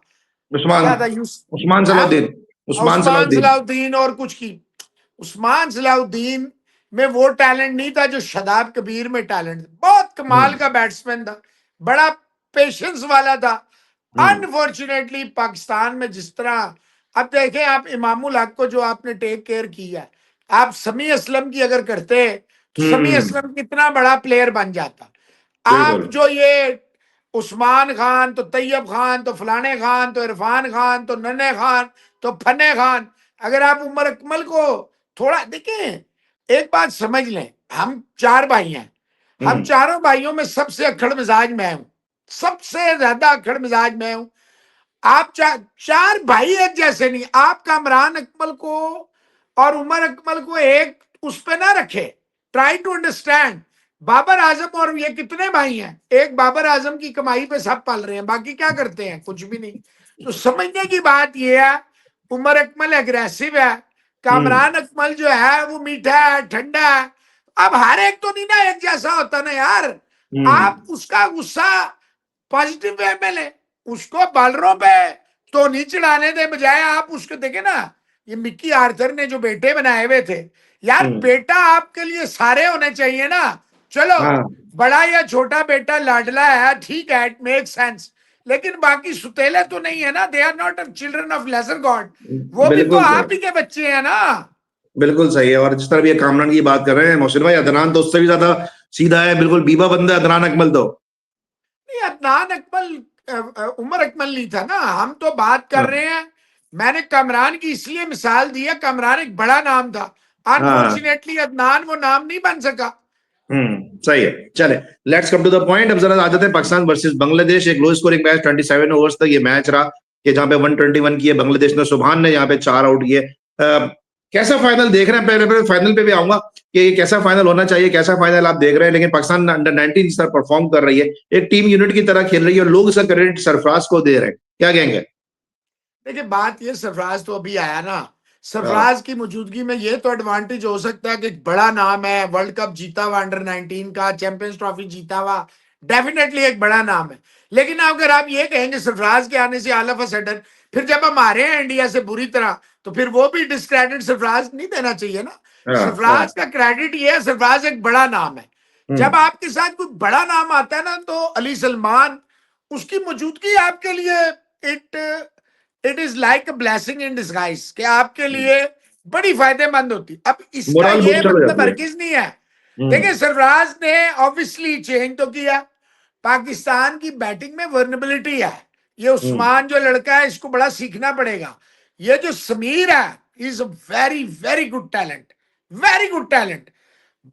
S1: उस्मान,
S2: क्या था
S1: उस्मान
S2: हाँ?
S1: सलाउद्दीन, उस्मान
S2: उस्मान
S1: सलाउद्दीन।
S2: सलाउद्दीन और कुछ की, उस्मान सलाउद्दीन में वो टैलेंट नहीं था जो शादाब कबीर में टैलेंट था। बहुत कमाल
S1: हम्म
S2: का बैट्समैन था, बड़ा पेशेंस वाला था।
S1: हम्म
S2: अनफॉर्चुनेटली पाकिस्तान में जिस तरह, अब देखें आप इमामुल हक को जो आपने टेक केयर किया है, आप समी असलम की अगर करते तो समी
S1: हम्म
S2: असलम कितना बड़ा प्लेयर बन जाता। आप
S1: बिल्कुल।
S2: जो ये उस्मान खान तो तैयब खान तो फलाने खान तो इरफान खान तो नन्हे खान तो फने खान, अगर आप उमर अकमल को थोड़ा देखें, एक बात समझ लें, हम 4 भाई हैं, हम
S1: हम्म
S2: चारों भाइयों में सबसे अक्खड़ मिजाज मैं हूं, सबसे ज्यादा अक्खड़ मिजाज मैं हूं। आप चार भाई एक जैसे नहीं। आप कामरान अकमल को और उमर अकमल को एक उस पे ना रखे। Try to understand, Babar Azam और ये कितने भाई हैं? एक बाबर आजम की कमाई पे सब पल रहे हैं, बाकी क्या करते हैं? कुछ भी नहीं। तो समझने की बात यह है, उमर अकमल एग्रेसिव है,
S1: हम्म
S2: कामरान अकमल जो है वो मीठा है, ठंडा है। अब हर एक तो नहीं ना एक जैसा होता ना यार। आप
S1: हम्म
S2: उसका गुस्सा पॉजिटिव वे में ले, उसको बॉलरों पे तो नहीं चिढ़ाने दे, बजाय आप उसको देखे ना, ये मिक्की आर्थर ने जो बेटे बनाए हुए थे, यार
S1: हम्म
S2: बेटा आपके लिए सारे होने चाहिए ना। चलो
S1: हाँ
S2: बड़ा या छोटा बेटा लाडला है, ठीक है, इट मेक सेंस, लेकिन बाकी सुतेले तो नहीं है ना, they are not children of lesser god, वो भी तो
S1: बिल्कुल
S2: आप
S1: सही,
S2: ही के बच्चे हैं ना।
S1: बिल्कुल सही है। और जिस तरह भी ये कामरान की बात कर रहे हैं मोहसिन भाई, अदनान तो उससे भी ज्यादा सीधा है, बिल्कुल बीबा बंदा है अदनान अकमल तो।
S2: नहीं, अदनान अकमल उमर अकमल नहीं था ना, हम तो बात कर
S1: हाँ
S2: रहे हैं। मैंने कमरान की इसलिए मिसाल दी है, कमरान एक बड़ा नाम था,
S1: हाँ
S2: अनफॉर्चुनेटली अदनान वो नाम नहीं बन सका।
S1: सही है। चले, let's come to the point. अब जरा आ जाते हैं पाकिस्तान वर्सेस बांग्लादेश। एक लो स्कोरिंग मैच, 27 ओवर्स तक ये मैच रहा कि जहां पे 121 किए बांग्लादेश ने, सुभान ने यहाँ पे 4 आउट किए। कैसा फाइनल देख रहे हैं? पहले पहले फाइनल पे भी आऊंगा कि ये कैसा फाइनल होना चाहिए, कैसा फाइनल आप देख रहे हैं। लेकिन पाकिस्तान अंडर 19 जिस तरह परफॉर्म कर रही है, एक टीम यूनिट की तरह खेल रही है, और लोग इसका क्रेडिट सरफराज को दे रहे हैं, क्या कहेंगे?
S2: देखिए बात ये, सरफराज तो अभी आया ना,
S1: हाँ
S2: सरफराज की मौजूदगी में ये तो एडवांटेज हो सकता है कि एक बड़ा नाम है, वर्ल्ड कप जीता हुआ अंडर 19 का, चैंपियंस ट्रॉफी जीता हुआ, डेफिनेटली एक बड़ा नाम है। लेकिन अगर आप ये कहेंगे सरफराज के आने से ऑल ऑफ अ सडन, फिर जब हम हारे हैं इंडिया से बुरी तरह, तो फिर वो भी डिस्क्रेडिट सरफराज नहीं देना चाहिए ना।
S1: हाँ हाँ
S2: सरफराज का क्रेडिट ये है, सरफराज एक बड़ा नाम है। जब आपके साथ कोई बड़ा नाम आता है ना, तो अली सलमान, उसकी मौजूदगी आपके लिए, it it is like a blessing in disguise, कि आपके लिए बड़ी फायदेमंद होती। अब इसका
S1: मोरल
S2: ये
S1: बूस्टर हो
S2: मतलब
S1: जाती है।
S2: हरगिज नहीं है। देखिए सरफराज ने ऑब्वियसली चेंज तो किया, पाकिस्तान की बैटिंग में वर्नेबिलिटी है। ये उस्मान जो लड़का है, इसको बड़ा सीखना पड़ेगा। ये जो समीर है, is a very very good talent, very good talent.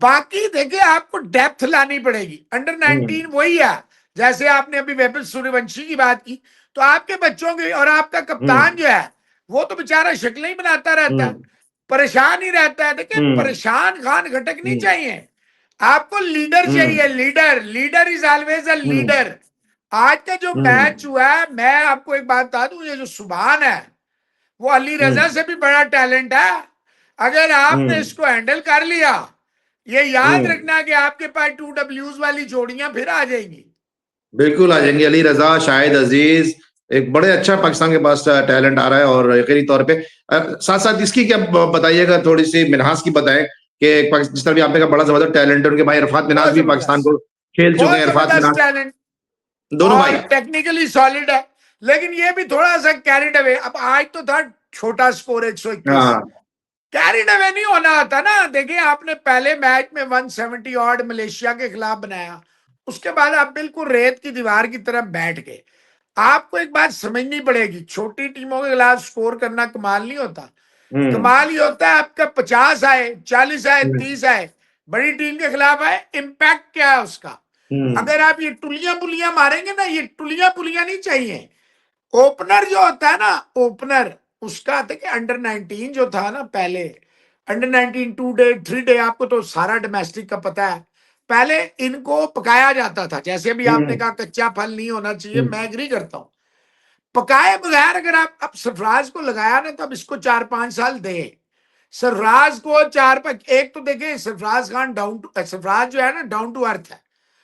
S2: बाकी देखिए आपको डेप्थ लानी पड़ेगी। अंडर 19 वही है, जैसे आपने अभी वैभव सूर्यवंशी की बात की, तो आपके बच्चों की, और आपका कप्तान जो है, वो तो बेचारा शक्लें ही बनाता रहता है, परेशान ही रहता है। देखिए परेशान खान खटक नहीं चाहिए, आपको लीडर चाहिए। Leader, leader is always a leader. आज का जो मैच हुआ है, मैं आपको एक बात बता दूं, ये जो सुभान है, वो अली रजा से भी बड़ा टैलेंट है। अगर आपने इसको हैंडल कर लिया, ये याद रखना कि आपके पास 2 Ws वाली जोड़ियां फिर आ जाएंगी।
S1: बिल्कुल आ जाएंगे। अली रजा, शाहिद अजीज, एक बड़े अच्छा पाकिस्तान के पास टैलेंट आ रहा है। और यकीनी तौर पे साथ साथ इसकी क्या बताइएगा, थोड़ी सी मिन्हास की बताएं कि जिस तरह भी आपने कहा बड़ा जबरदस्त टैलेंट है उनके भाई इरफात मिन्हास
S2: बहुत
S1: भी पाकिस्तान
S2: जबरदस्त,
S1: को खेल चुके हैं।
S2: बहुत
S1: इरफात
S2: जबरदस्त
S1: मिन्हास
S2: टैलेंट,
S1: दोनों भाई।
S2: और टेक्निकली सॉलिड है। लेकिन ये भी थोड़ा सा कैरिड अवे। अब आज तो था छोटा स्कोर 121,
S1: हाँ
S2: कैरिड अवे नहीं होना आता ना। देखिए आपने पहले मैच में 170 ऑड मलेशिया के खिलाफ बनाया, उसके बाद आप बिल्कुल रेत की दीवार की तरह बैठ गए। आपको एक बात समझनी पड़ेगी, छोटी टीमों के खिलाफ स्कोर करना कमाल नहीं होता।
S1: हम्म
S2: कमाल ही होता है आपका 50 आए, 40 आए,
S1: हम्म
S2: 30 आए, बड़ी टीम के खिलाफ आए, इम्पैक्ट क्या है उसका।
S1: हम्म
S2: अगर आप ये टुलियां पुलियां मारेंगे ना, ये टुलियां पुलियां नहीं चाहिए। ओपनर जो होता है ना, ओपनर, उसका देखिए अंडर 19 जो था ना पहले, अंडर 19 2 डे 3 डे, आपको तो सारा डोमेस्टिक का पता है। पहले इनको पकाया जाता था, जैसे अभी आपने
S1: हम्म
S2: कहा कच्चा फल नहीं होना चाहिए,
S1: हम्म
S2: मैं एग्री करता हूं। पकाए बगैर अगर आप अब सरफराज को लगाया ना, तो अब इसको 4-5 साल दे। सरफराज को एक तो देखें, सरफराज खान डाउन टू, सरफराज जो है ना डाउन टू अर्थ है,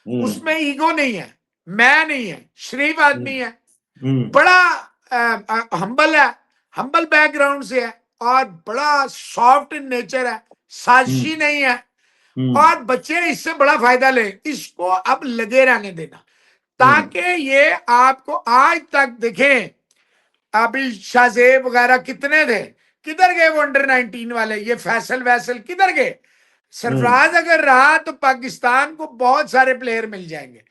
S1: हम्म
S2: उसमें ईगो नहीं है, मैं नहीं है, शरीफ आदमी है,
S1: हम्म
S2: बड़ा हम्बल है, हम्बल बैकग्राउंड से है, और बड़ा सॉफ्ट इन नेचर है, साजिशी नहीं है।
S1: हम्म
S2: और बच्चे इससे बड़ा फायदा ले, इसको अब लगे रहने देना,
S1: हम्म
S2: ताकि ये आपको आज तक देखें। अभी शाहजेब वगैरह कितने थे, किधर गए वो अंडर 19 वाले, ये फैसल वैसल किधर गए।
S1: हम्म
S2: सरफराज अगर रहा तो पाकिस्तान को बहुत सारे प्लेयर मिल जाएंगे।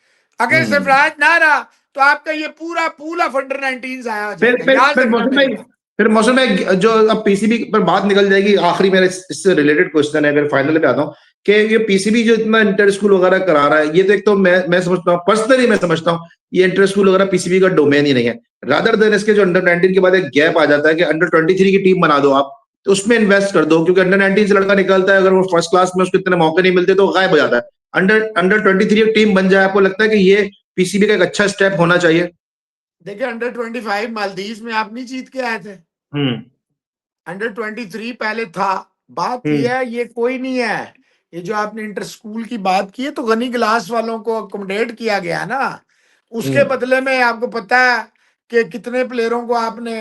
S2: अगर
S1: हम्म
S2: सरफराज ना रहा, तो आपका ये पूरा पूल ऑफ अंडर 19 आया हो
S1: फिर
S2: जाएगा,
S1: फिर
S2: याद
S1: फिर
S2: रखना
S1: मौसम
S2: मेरी
S1: भाई,
S2: बात।
S1: फिर मौसम भाई, जो अब पीसीबी पर बात निकल जाएगी, आखिरी मेरा इससे रिलेटेड क्वेश्चन है, फिर फाइनल पे आता हूँ कि ये पीसीबी जो इतना इंटर स्कूल वगैरह करा रहा है, ये तो एक तो मैं समझता हूँ, पर्सनली मैं समझता हूँ ये इंटर स्कूल वगैरह पीसीबी का डोमेन ही नहीं है। रादर देन इसके जो अंडर 19 के बाद एक गैप आ जाता है कि अंडर 23 की टीम बना दो आप, तो उसमें इन्वेस्ट कर दो, क्योंकि अंडर 19 से लड़का निकलता है, अगर वो फर्स्ट क्लास में उसको इतने मौके नहीं मिलते तो गायब हो जाता है। अंडर अंडर 23 एक टीम बन जाए, आपको लगता है कि ये पीसीबी का एक अच्छा स्टेप होना चाहिए?
S2: देखिए अंडर 25 मालदीव में आप नहीं जीत के आए थे,
S1: हम्म
S2: अंडर 23 पहले था। बात
S1: हम्म
S2: यह है, ये कोई नहीं है। ये जो आपने इंटर स्कूल की बात की है, तो गनी क्लास वालों को अकोमोडेट किया गया ना, उसके
S1: हम्म
S2: बदले में आपको पता है कि कितने प्लेयरों को आपने,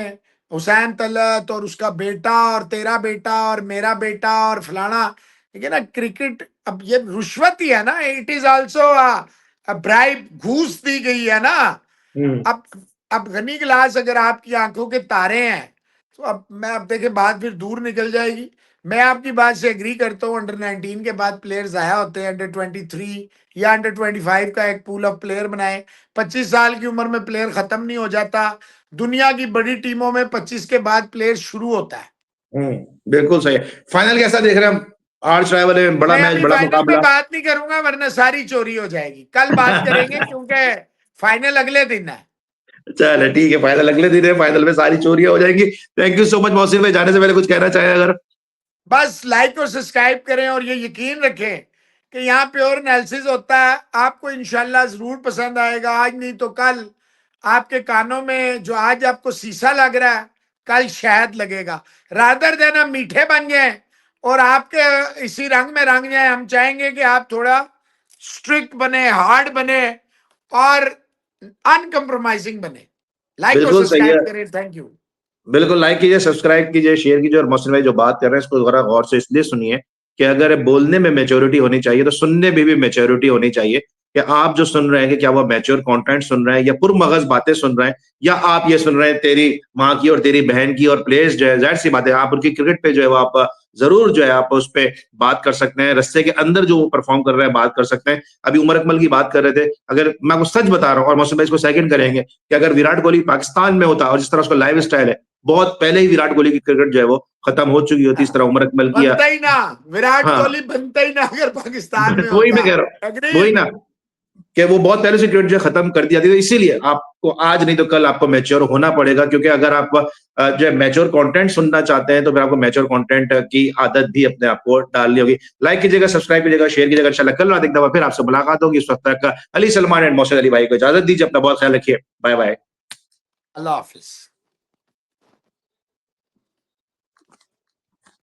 S2: हुसैन तलत और उसका बेटा और तेरा बेटा और मेरा बेटा और फलाना, ठीक है ना। क्रिकेट अब ये रुश्वत ही है ना, इट इज ऑल्सो ब्राइब, घूस दी गई है ना।
S1: हम्म
S2: अब अब गनी क्लास अगर आपकी आंखों के तारे हैं, तो अब मैं, अब देखिए बात फिर दूर निकल जाएगी। मैं आपकी बात से एग्री करता हूँ, अंडर 19 के बाद प्लेयर्स आया होते हैं, अंडर 23 या अंडर 25 का एक पूल ऑफ प्लेयर बनाए। 25 साल की उम्र में प्लेयर खत्म नहीं हो जाता, दुनिया की बड़ी टीमों में 25 के बाद प्लेयर शुरू होता है।
S1: बिल्कुल सही है। फाइनल कैसा देख रहे हैं हम? आर्च राइवल है, बड़ा
S2: मैं
S1: मैच,
S2: अभी
S1: बड़ा
S2: फाइनल पे
S1: मुकाबला।
S2: बात नहीं करूंगा, वरना सारी चोरी हो जाएगी। कल बात करेंगे, क्योंकि फाइनल अगले दिन है।
S1: चले ठीक है, फाइनल अगले दिन है, फाइनल में सारी चोरियां हो जाएंगी। Thank you so much Mohsin भाई, जाने से पहले कुछ कहना चाहें अगर?
S2: बस लाइक और सब्सक्राइब करें, और ये यकीन रखें कि यहाँ प्योर एनालिसिस होता है, आपको इंशाल्लाह जरूर पसंद आएगा। आज नहीं तो कल आपके कानों में जो आज आपको शीशा लग रहा है, कल शहद लगेगा। रादर देना मीठे बन जाए और आपके इसी रंग में रंग जाए। हम चाहेंगे कि आप थोड़ा स्ट्रिक्ट बने, हार्ड बने, और अनकम्प्रोमाइजिंग बने। लाइक और
S1: बिल्कुल सही है।
S2: सब्सक्राइब करें। Thank you.
S1: बिल्कुल लाइक कीजिए, सब्सक्राइब कीजिए, शेयर कीजिए, और मोहसिन भाई जो बात कर रहे हैं इसको जरा गौर से इसलिए सुनिए कि अगर बोलने में मैच्योरिटी होनी चाहिए तो सुनने में भी मैच्योरिटी होनी चाहिए, कि आप जो सुन रहे हैं कि क्या वो मैच्योर कंटेंट सुन रहे हैं या पुरमगज बातें सुन रहे हैं, या आप ये सुन रहे हैं तेरी माँ की और तेरी बहन की, और प्लेयर्स जो है जाहिर सी बात है आप उनकी क्रिकेट पे जो है वो आप जरूर जो है आप उस पे बात कर सकते हैं, रस्ते के अंदर जो वो परफॉर्म कर रहे हैं बात कर सकते हैं। अभी उमर अकमल की बात कर रहे थे, अगर मैं आपको सच बता रहा हूँ और मोहसिन भाई इसको सेकंड करेंगे कि अगर विराट कोहली पाकिस्तान में होता और जिस तरह उसका लाइफ स्टाइल है, बहुत पहले ही विराट कोहली की क्रिकेट जो है वो खत्म हो चुकी होती, इस तरह उमर अकमल की
S2: बनता ही ना, विराट
S1: हाँ
S2: कोहली बनता ही ना अगर पाकिस्तान में
S1: वही
S2: होता।
S1: मैं कह रहा हूँ, वही
S2: एग्रीड।
S1: ना, कि वो बहुत पहले से क्रिकेट जो है खत्म कर दी जाती है। तो इसीलिए आपको आज नहीं तो कल आपको मैच्योर होना पड़ेगा, क्योंकि अगर आप जो है मैच्योर कंटेंट सुनना चाहते हैं तो फिर आपको मैच्योर कंटेंट की आदत भी अपने आप को डालनी होगी। लाइक कीजिएगा, सब्सक्राइब कीजिएगा, शेयर कीजिएगा। इंशाल्लाह कल रात एक दफा फिर आपसे मुलाकात होगी। उस वक्त तक अली सलमान एंड मोहसिन अली भाई को इजाजत दीजिए। अपना बहुत ख्याल रखिए। Bye bye.
S2: अल्लाह हाफिज।